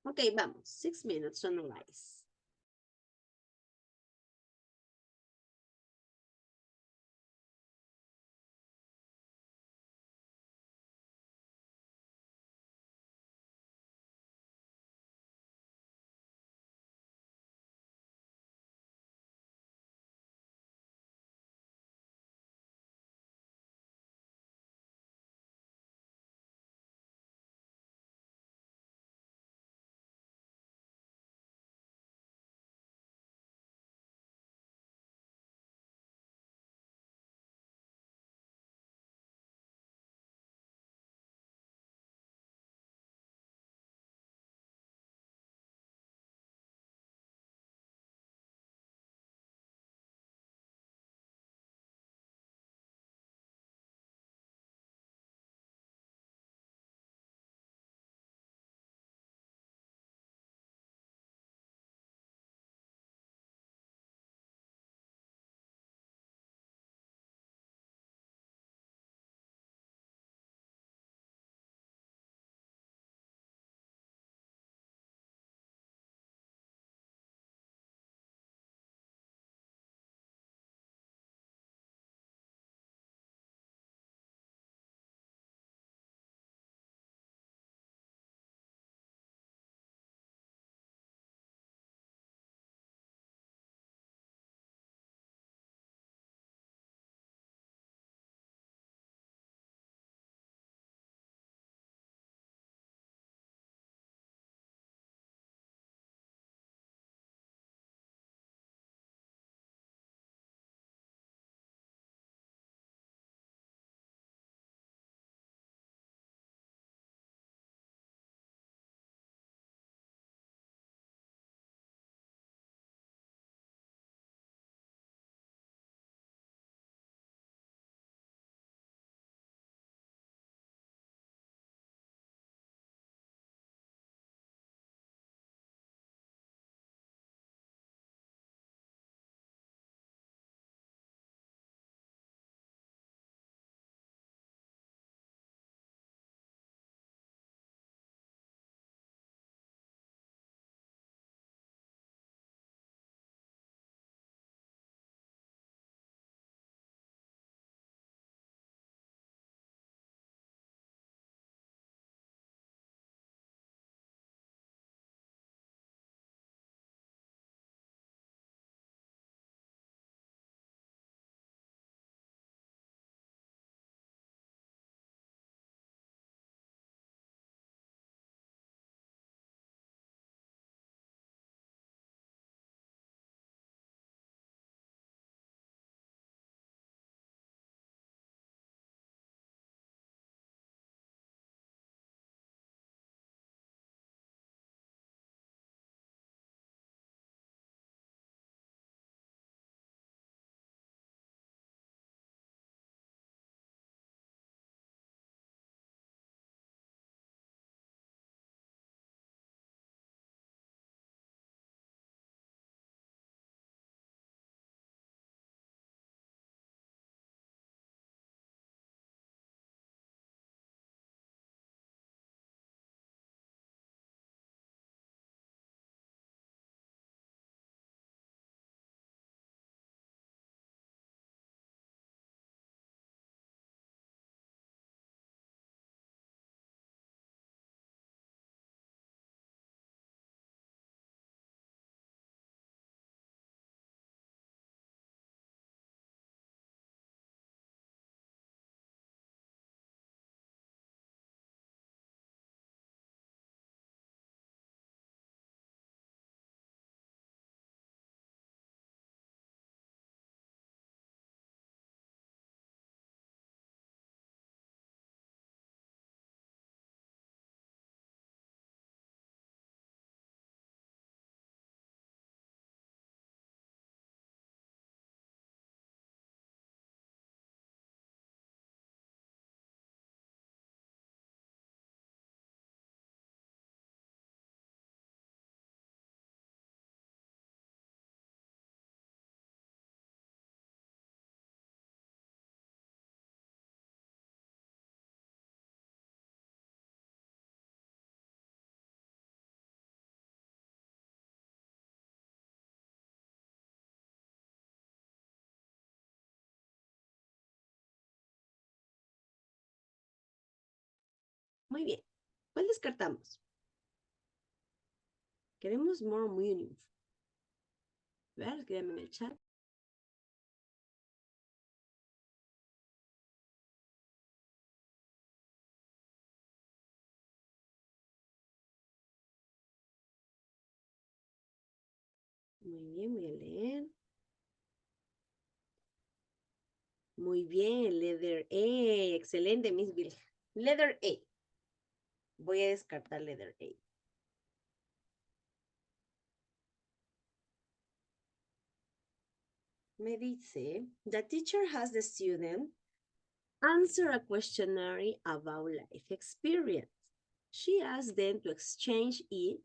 Okay, vamos. 6 minutes to analyze. Muy bien. ¿Cuál descartamos? Queremos more meaningful. ¿Ver? Escríbanme en el chat. Muy bien, voy a leer. Muy bien, letter A. Excelente, Miss Vilja. Letter A. Voy a descartar letter A. Me dice, the teacher has the student answer a questionnaire about life experience. She asks them to exchange it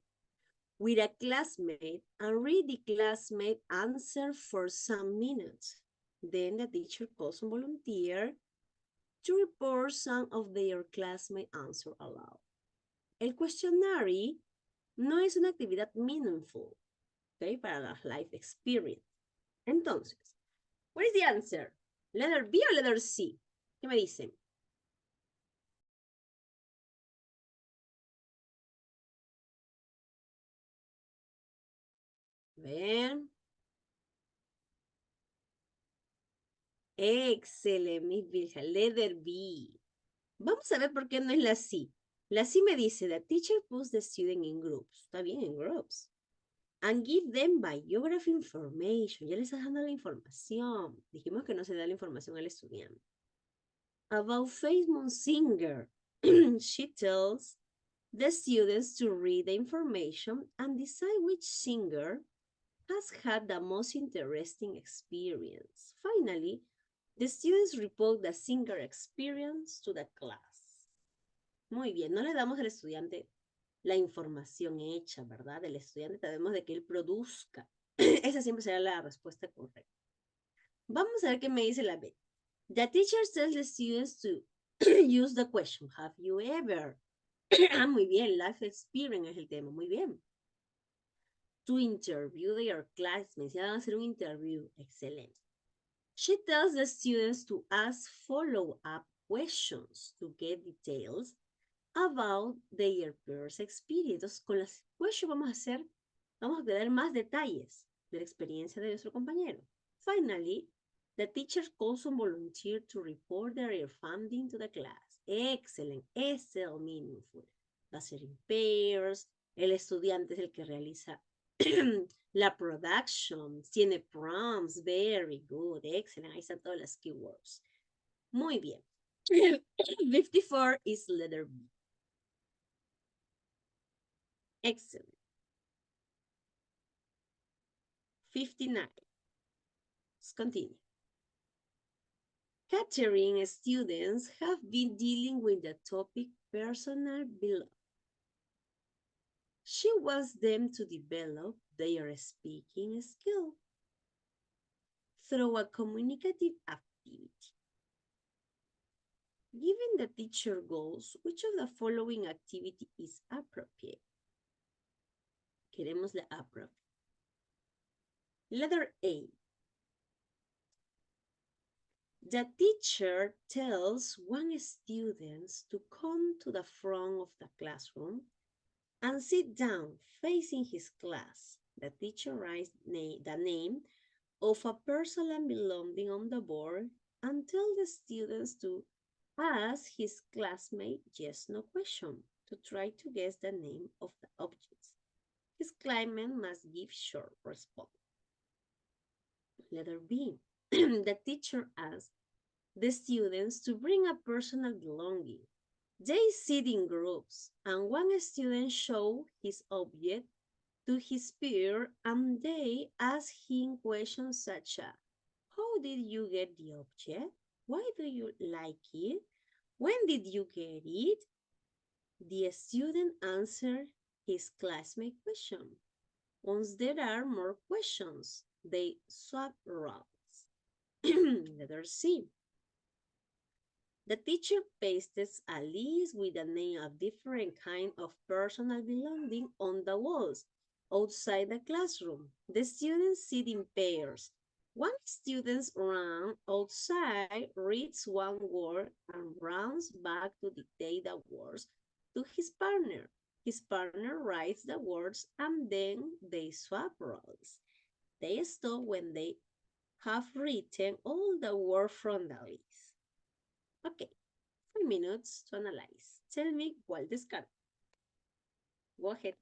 with a classmate and read the classmate answer for some minutes. Then the teacher calls a volunteer to report some of their classmate answer aloud. El questionnaire no es una actividad meaningful, ¿okay? Para la life experience. Entonces, what is the answer? Letter B o letter C? ¿Qué me dicen? Ven. Excelente, Miss Vilja. Letter B. Vamos a ver por qué no es la C. La C me dice, the teacher puts the student in groups. Está bien, en groups. And give them biography information. Ya les estás dando la información. Dijimos que no se da la información al estudiante. About famous singer. She tells the students to read the information and decide which singer has had the most interesting experience. Finally, the students report the singer experience to the class. Muy bien, no le damos al estudiante la información hecha, ¿verdad? El estudiante debemos de que él produzca. Esa siempre será la respuesta correcta. Vamos a ver qué me dice la B. The teacher tells the students to use the question, have you ever? Muy bien, life experience es el tema, muy bien. To interview their classmates, ya van a hacer un interview, excelente. She tells the students to ask follow-up questions to get details about their peers' experience. Entonces, con las questions vamos a tener más detalles de la experiencia de nuestro compañero. Finally, the teacher calls on volunteer to report their funding to the class. Excellent, excel meaningful. Va a ser in pairs, el estudiante es el que realiza la production, tiene prompts, very good, excellent. Ahí están todas las keywords. Muy bien. 54 is letter B. Excellent. 59. Let's continue. Catering students have been dealing with the topic personal belonging. She wants them to develop their speaking skill through a communicative activity. Given the teacher goals, which of the following activity is appropriate? Queremos la appropriate. Letter A. The teacher tells one student to come to the front of the classroom and sit down facing his class. The teacher writes the name of a person belonging on the board and tells the students to ask his classmate yes/no question to try to guess the name of the objects. His classmate must give short response. Letter B. The teacher asks the students to bring a personal belonging. They sit in groups, and one student shows his object to his peer, and they ask him questions such as, how did you get the object? Why do you like it? When did you get it? The student answers his classmate question. Once there are more questions, they swap roles. Letter C. The teacher pastes a list with the name of different kind of personal belonging on the walls outside the classroom. The students sit in pairs. One student runs outside, reads one word, and runs back to dictate the words to his partner. His partner writes the words and then they swap roles. They stop when they have written all the words from the list. Okay, 5 minutes to analyze. Tell me cuál descarta. Go ahead.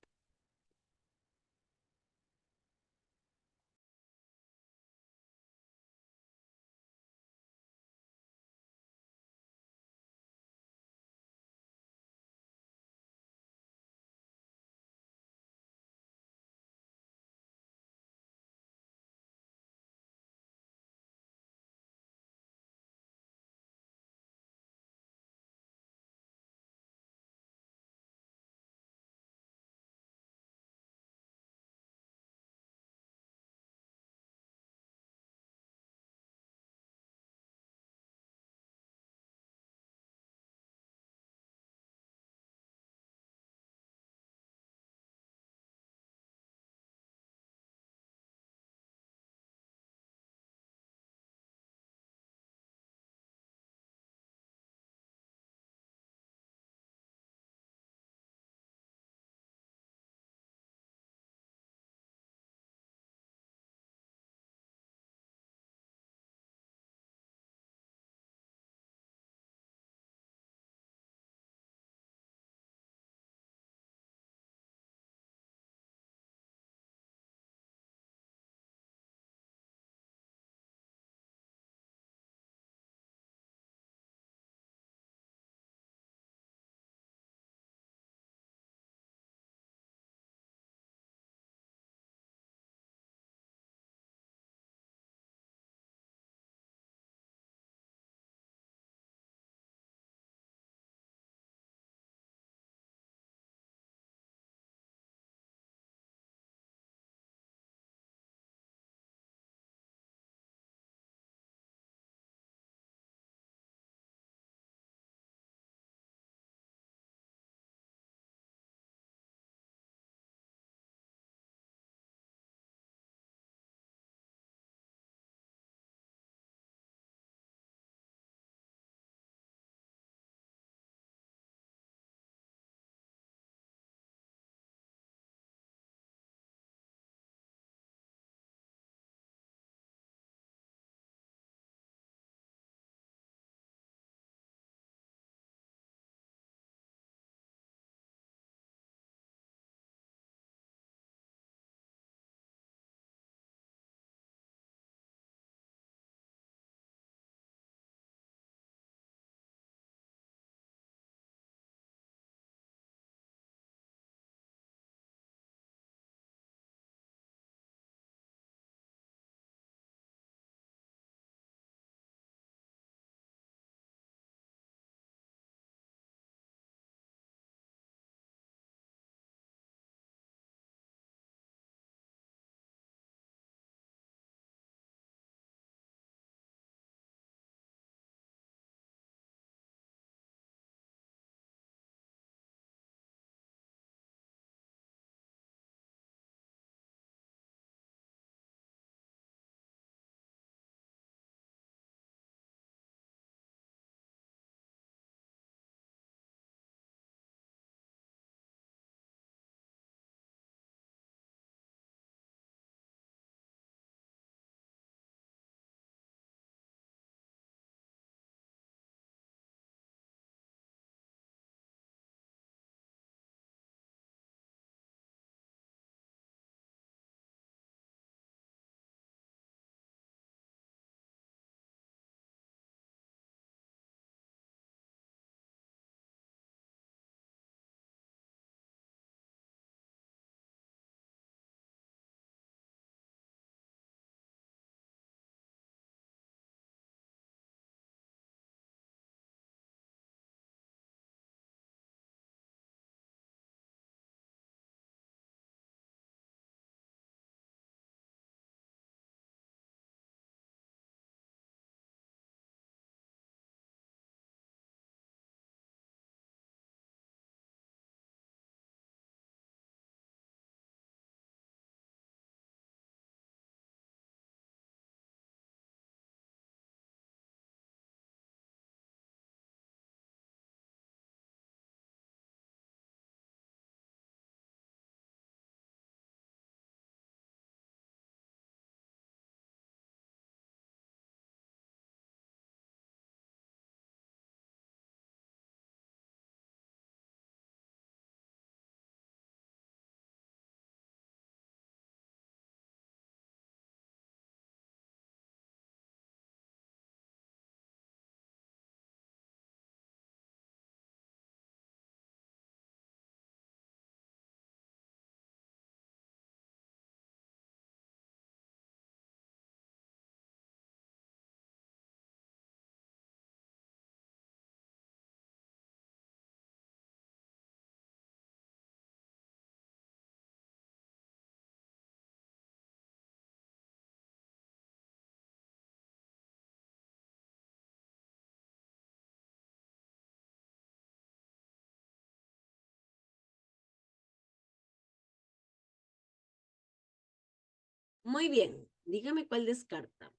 Muy bien. Dígame cuál descarta.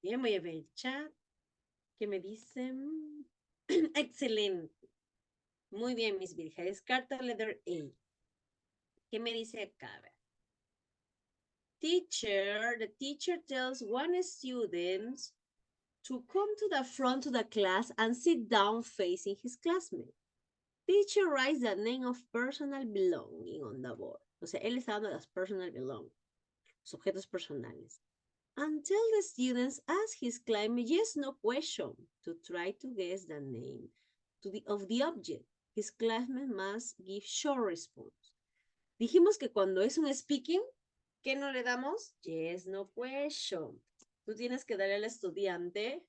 Bien, voy a ver el chat. ¿Qué me dicen? Excelente. Muy bien, Miss Virgen. Descarta letter A. ¿Qué me dice acá? A ver. Teacher, the teacher tells one student to come to the front of the class and sit down facing his classmate. Teacher writes the name of personal belonging on the board. O sea, él está dando las personal belongings, los objetos personales. And tell the students ask his classmate yes, no question to try to guess the name of the object. His classmate must give short response. Dijimos que cuando es un speaking, ¿qué no le damos? Yes, no question. Tú tienes que darle al estudiante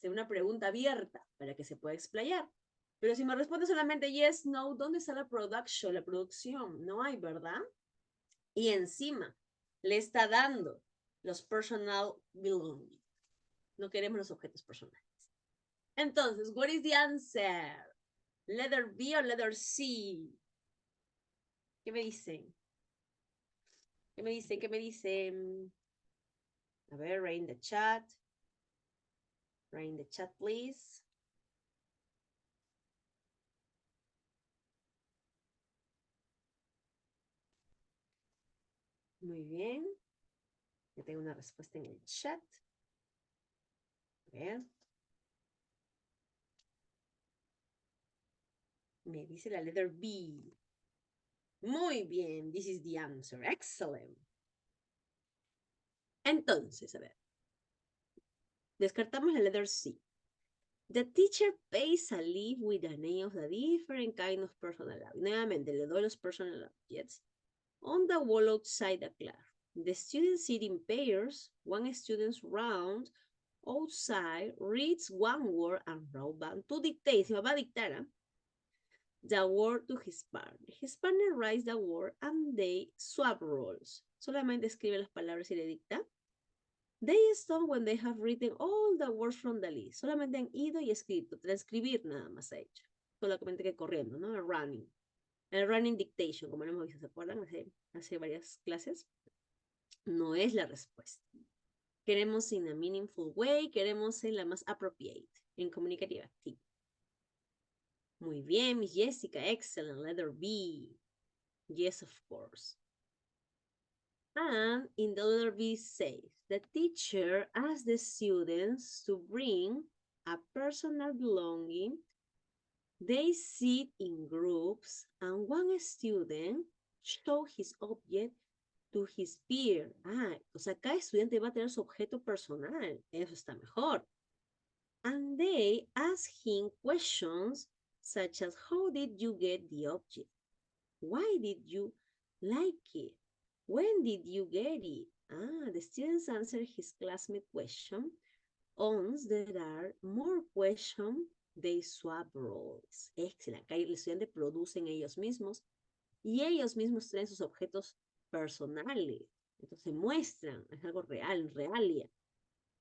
una pregunta abierta para que se pueda explayar. Pero si me responde solamente yes, no, ¿dónde está la production, la producción? No hay, ¿verdad? Y encima le está dando los personal belongings. No queremos los objetos personales. Entonces, what is the answer? Letter B o letter C? ¿Qué me dicen? ¿Qué me dicen? ¿Qué me dicen? A ver, write in the chat. Write in the chat, please. Muy bien. Ya tengo una respuesta en el chat. A ver. Me dice la letter B. Muy bien. This is the answer. Excellent. Entonces, a ver. Descartamos la letter C. The teacher pays a leaf with the name of the different kind of personal objects. Nuevamente, le doy los personal objects on the wall outside the class. The students sit in pairs. One student round outside reads one word and wrote down to dictate. Si me va a dictar the word to his partner. His partner writes the word and they swap roles. Solamente escribe las palabras y le dicta. They stop when they have written all the words from the list. Solamente han ido y escrito. Transcribir nada más ha hecho. Solamente que corriendo, ¿no? El running. El running dictation, como lo hemos visto, ¿se acuerdan? Hace varias clases. No es la respuesta. Queremos in a meaningful way, queremos en la más appropriate, en comunicativa activa. Muy bien, Miss Jessica, excellent. Letter B. Yes, of course. And in the letter B says, the teacher asks the students to bring a personal belonging. They sit in groups and one student show his object to his peer. O sea, cada estudiante va a tener su objeto personal. Eso está mejor. And they ask him questions such as, how did you get the object? Why did you like it? When did you get it? The students answer his classmate question. Once there are more questions, they swap roles. Excellent. Acá el estudiante producen ellos mismos y ellos mismos traen sus objetos personales. Entonces muestran, es algo real, realia.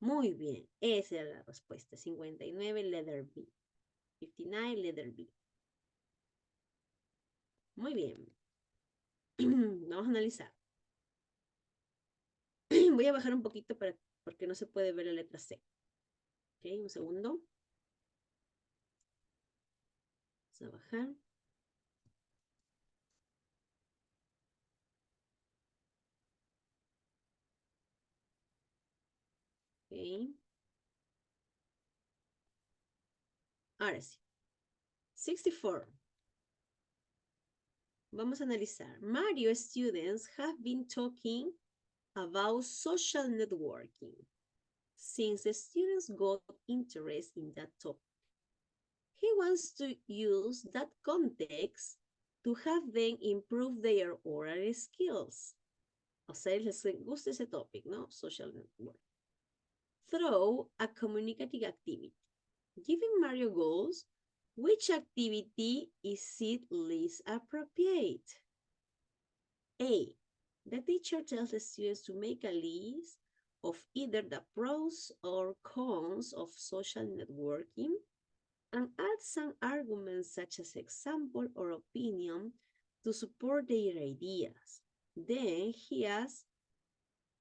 Muy bien, esa era la respuesta. 59, letter B. 59, letter B. Muy bien. Vamos a analizar. Voy a bajar un poquito porque no se puede ver la letra C. Ok, un segundo. Vamos a bajar. Ok. Ahora sí. 64. Vamos a analizar. Mario students have been talking about social networking since the students got interest in that topic. He wants to use that context to have them improve their oral skills. O sea, les gusta ese topic, ¿no? Social network. Through a communicative activity. Giving Mario goals, which activity is it least appropriate? A. The teacher tells the students to make a list of either the pros or cons of social networking and add some arguments such as example or opinion to support their ideas. Then he asks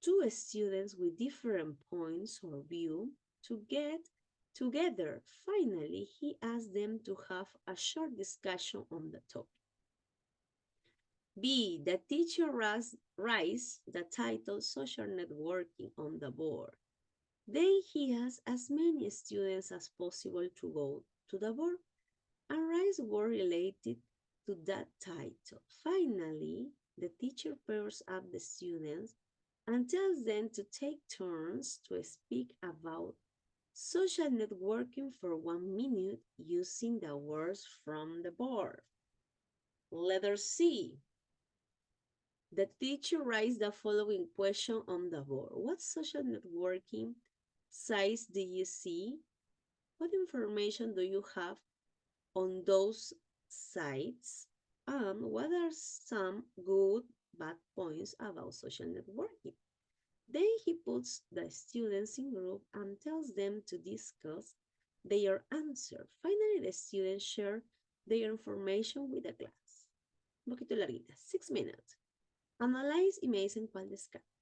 two students with different points of view to get together. Finally, he asks them to have a short discussion on the topic. B. The teacher writes the title Social Networking on the board. Then he asks as many students as possible to go to the board and write words related to that title. Finally, the teacher pairs up the students and tells them to take turns to speak about social networking for 1 minute using the words from the board. Letter C. The teacher writes the following question on the board. What social networking sites do you see? What information do you have on those sites? And what are some good, bad points about social networking? Then he puts the students in group and tells them to discuss their answer. Finally, the students share their information with the class. Un poquito larguita, 6 minutes. Analyze y me dicen cuál descarta.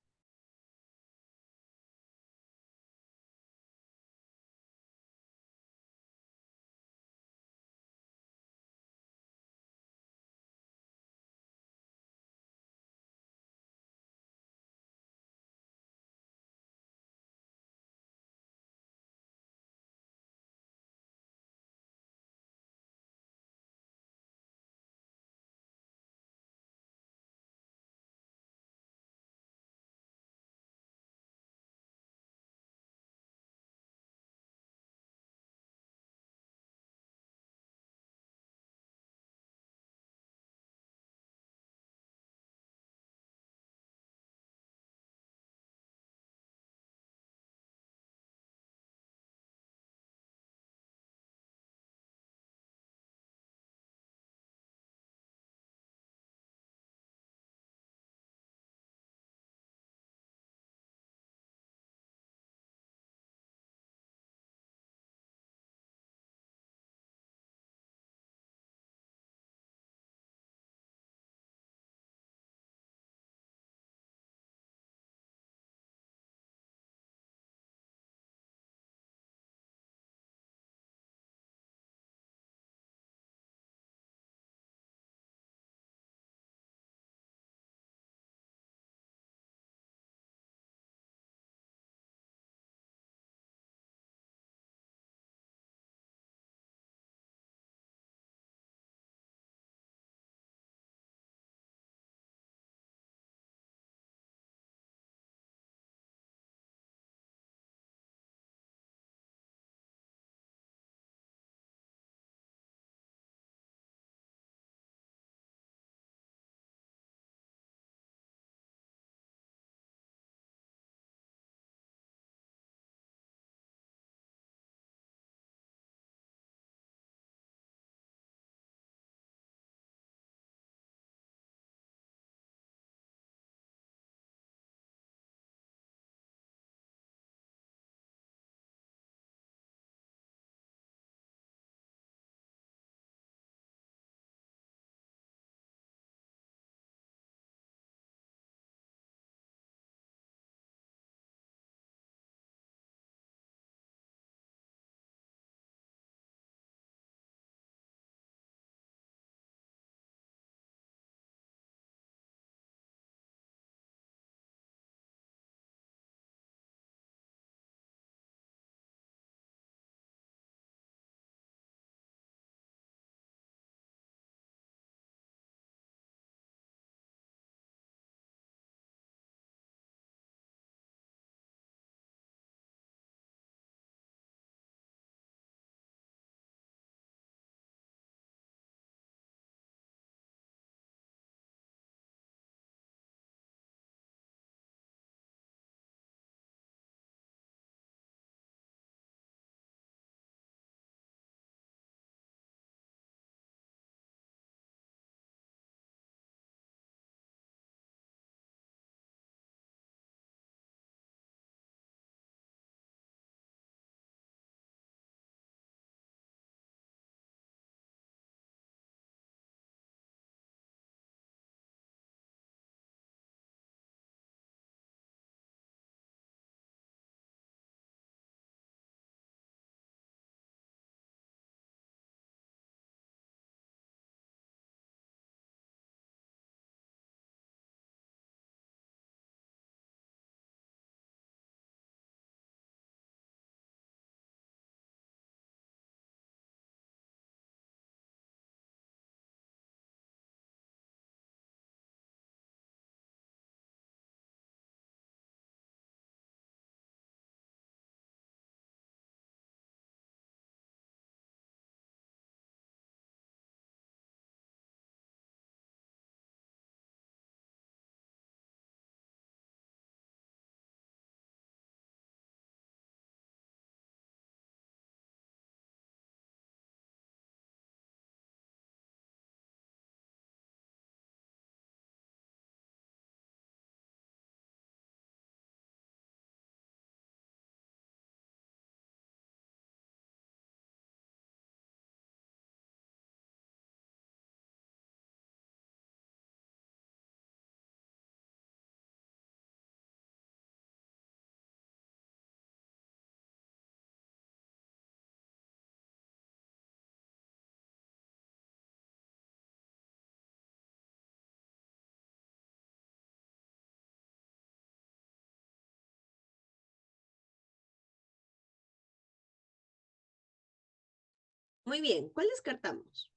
Muy bien, ¿cuál descartamos?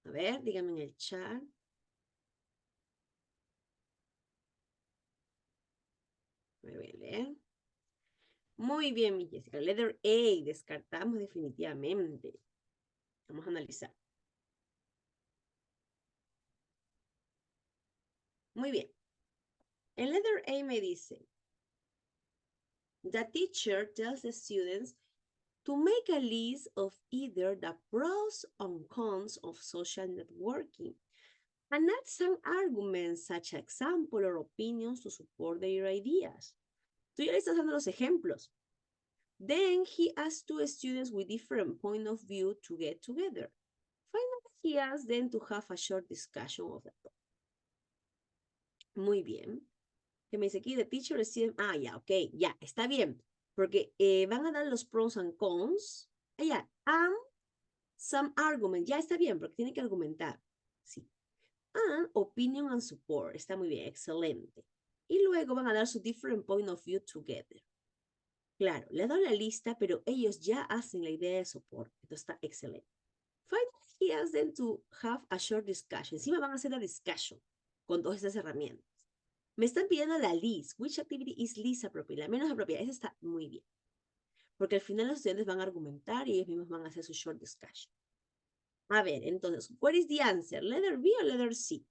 A ver, díganme en el chat. Me voy a leer. Muy bien, mi Jessica. Letter A, descartamos definitivamente. Vamos a analizar. Muy bien. El letter A me dice, the teacher tells the students to make a list of either the pros and cons of social networking and add some arguments such as example or opinions to support their ideas. Tú ya le estás dando los ejemplos. Then he asked two students with different point of view to get together. Finally, he asked them to have a short discussion of the topic. Muy bien. Que me dice aquí, the teacher student, ya, ok, ya, está bien. Porque van a dar los pros and cons. Ya, and some argument. Ya está bien, porque tiene que argumentar. Sí. And opinion and support. Está muy bien, excelente. Y luego van a dar su different point of view together. Claro, le he dado la lista, pero ellos ya hacen la idea de soporte. Entonces está excelente. Finally, he asked them to have a short discussion. Encima van a hacer la discussion con todas estas herramientas. Me están pidiendo la list. Which activity is least appropriate? La menos apropiada. Esa está muy bien. Porque al final los estudiantes van a argumentar y ellos mismos van a hacer su short discussion. A ver, entonces, what is the answer? ¿Letter B o letter C?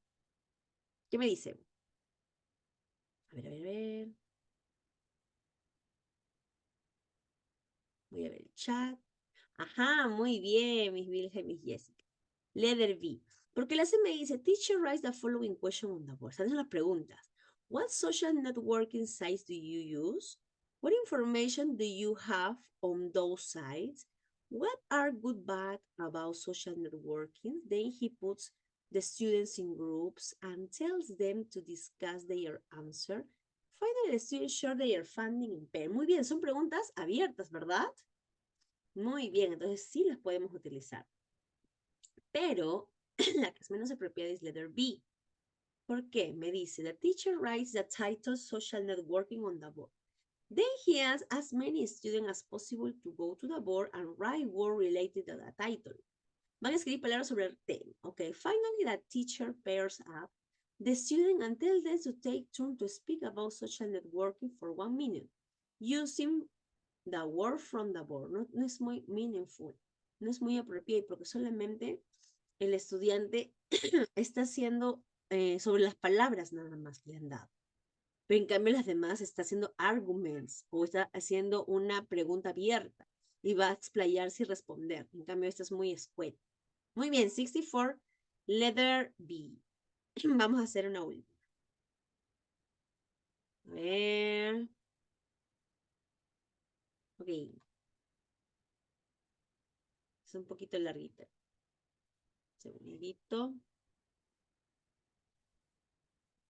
¿Qué me dicen? A ver, a ver, a ver. Voy a ver el chat. Ajá, muy bien, mis Wilhelm y Jessica. Letter B. Porque la C me dice, teacher writes the following question on the board. Están las preguntas. What social networking sites do you use? What information do you have on those sites? What are good bad about social networking? Then he puts the students in groups and tells them to discuss their answer. Finally, the students share their funding in pen. Muy bien, son preguntas abiertas, ¿verdad? Muy bien, entonces sí las podemos utilizar. Pero la que es menos apropiada es letter B. ¿Por qué? Me dice, the teacher writes the title social networking on the board. Then he asks as many students as possible to go to the board and write words related to the title. Van a escribir palabras sobre el tema. Okay, finally the teacher pairs up the student and tells them to take turn to speak about social networking for 1 minute, using the word from the board. No es muy meaningful, no es muy apropiado porque solamente el estudiante está haciendo sobre las palabras nada más que le han dado. Pero en cambio las demás está haciendo arguments o está haciendo una pregunta abierta y va a explayarse y responder. En cambio esta es muy escueta. Muy bien, 64, letter B. Vamos a hacer una última. A ver. Ok. Es un poquito larguita. Segundito.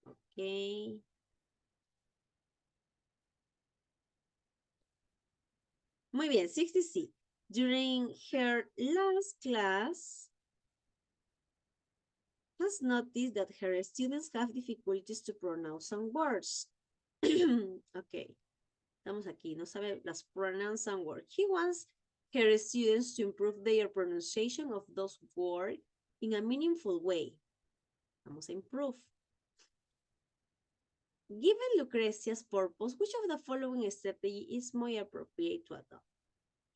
Ok. Muy bien, 66. During her last class, has noticed that her students have difficulties to pronounce some words. Ok, estamos aquí, no sabe las pronounce some words. He wants her students to improve their pronunciation of those words in a meaningful way. Vamos a improve. Given Lucrecia's purpose, which of the following strategy is more appropriate to adopt?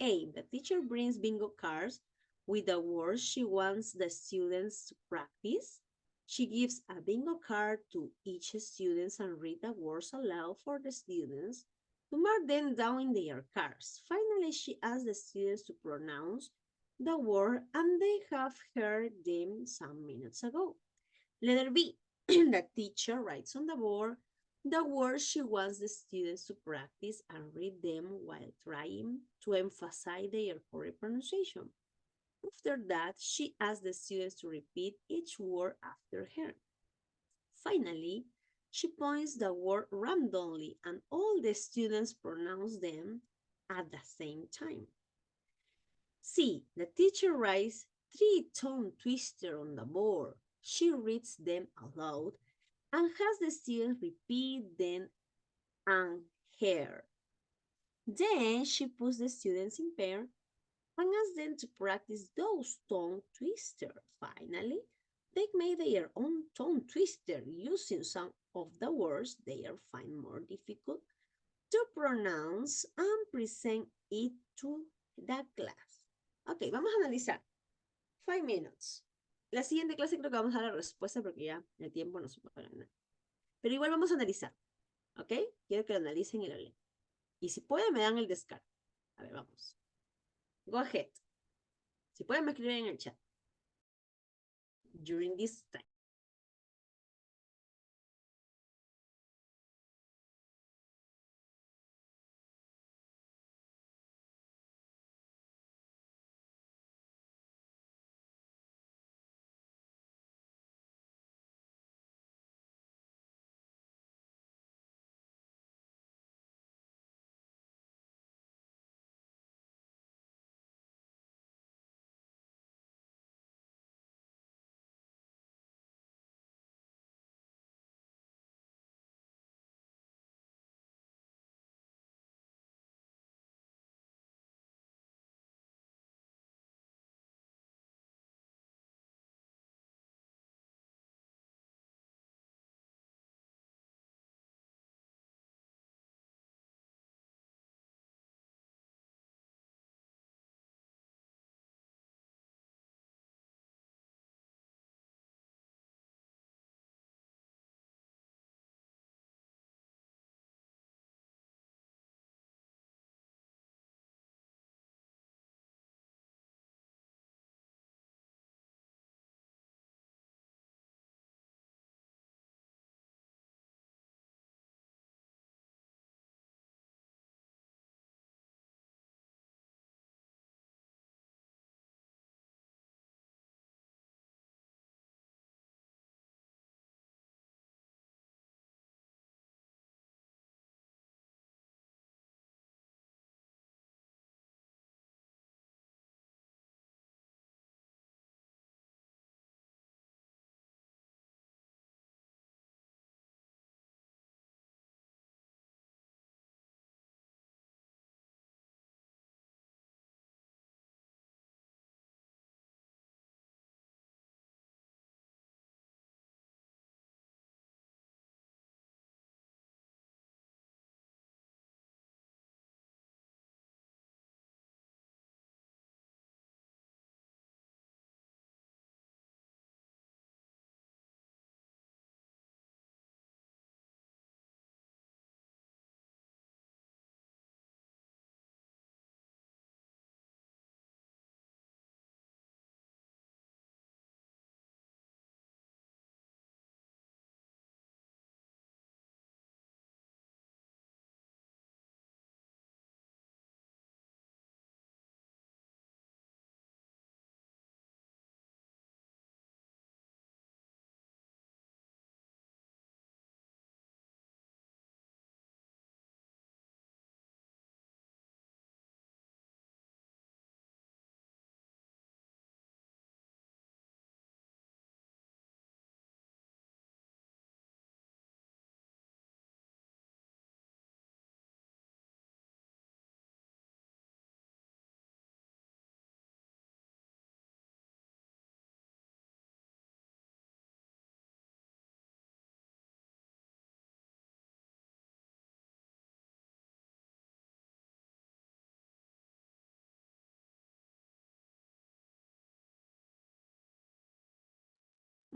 A, the teacher brings bingo cards with the words she wants the students to practice. She gives a bingo card to each student and read the words aloud for the students to mark them down in their cards. Finally, she asks the students to pronounce the word and they have heard them some minutes ago. Letter B, the teacher writes on the board the words she wants the students to practice and read them while trying to emphasize their correct pronunciation. After that, she asks the students to repeat each word after her. Finally, she points the word randomly and all the students pronounce them at the same time. C, the teacher writes 3 tongue twisters on the board. She reads them aloud and has the students repeat them and her. Then she puts the students in pair and asked them to practice those tongue twisters. Finally, they made their own tongue twister using some of the words they find more difficult to pronounce and present it to the class. Ok, vamos a analizar. 5 minutes. La siguiente clase creo que vamos a dar la respuesta porque ya el tiempo nos va a ganar. Pero igual vamos a analizar. ¿Ok? Quiero que lo analicen y lo lean. Y si pueden, me dan el descargo. A ver, vamos. Go ahead. Si pueden, me escriben en el chat. During this time.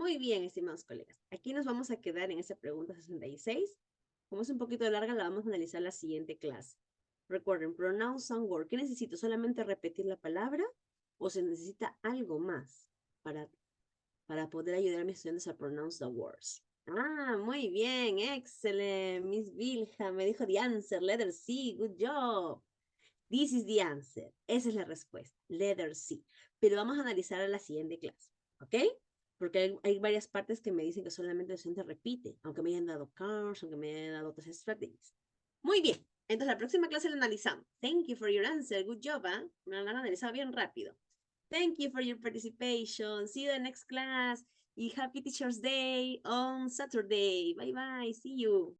Muy bien, estimados colegas. Aquí nos vamos a quedar en esa pregunta 66. Como es un poquito larga, la vamos a analizar en la siguiente clase. Recuerden, pronounce and word. ¿Qué necesito? ¿Solamente repetir la palabra o se necesita algo más para poder ayudar a mis estudiantes a pronounce the words? Ah, muy bien, excelente. Miss Vilja me dijo the answer, letter C, good job. This is the answer. Esa es la respuesta, letter C. Pero vamos a analizar a la siguiente clase, ¿ok? Porque hay varias partes que me dicen que solamente el estudiante repite, aunque me hayan dado cards, aunque me hayan dado otras estrategias. Muy bien, entonces la próxima clase la analizamos. Thank you for your answer, good job, ¿eh? Me la han analizado bien rápido. Thank you for your participation. See you in the next class. Y happy Teacher's Day on Saturday. Bye bye. See you.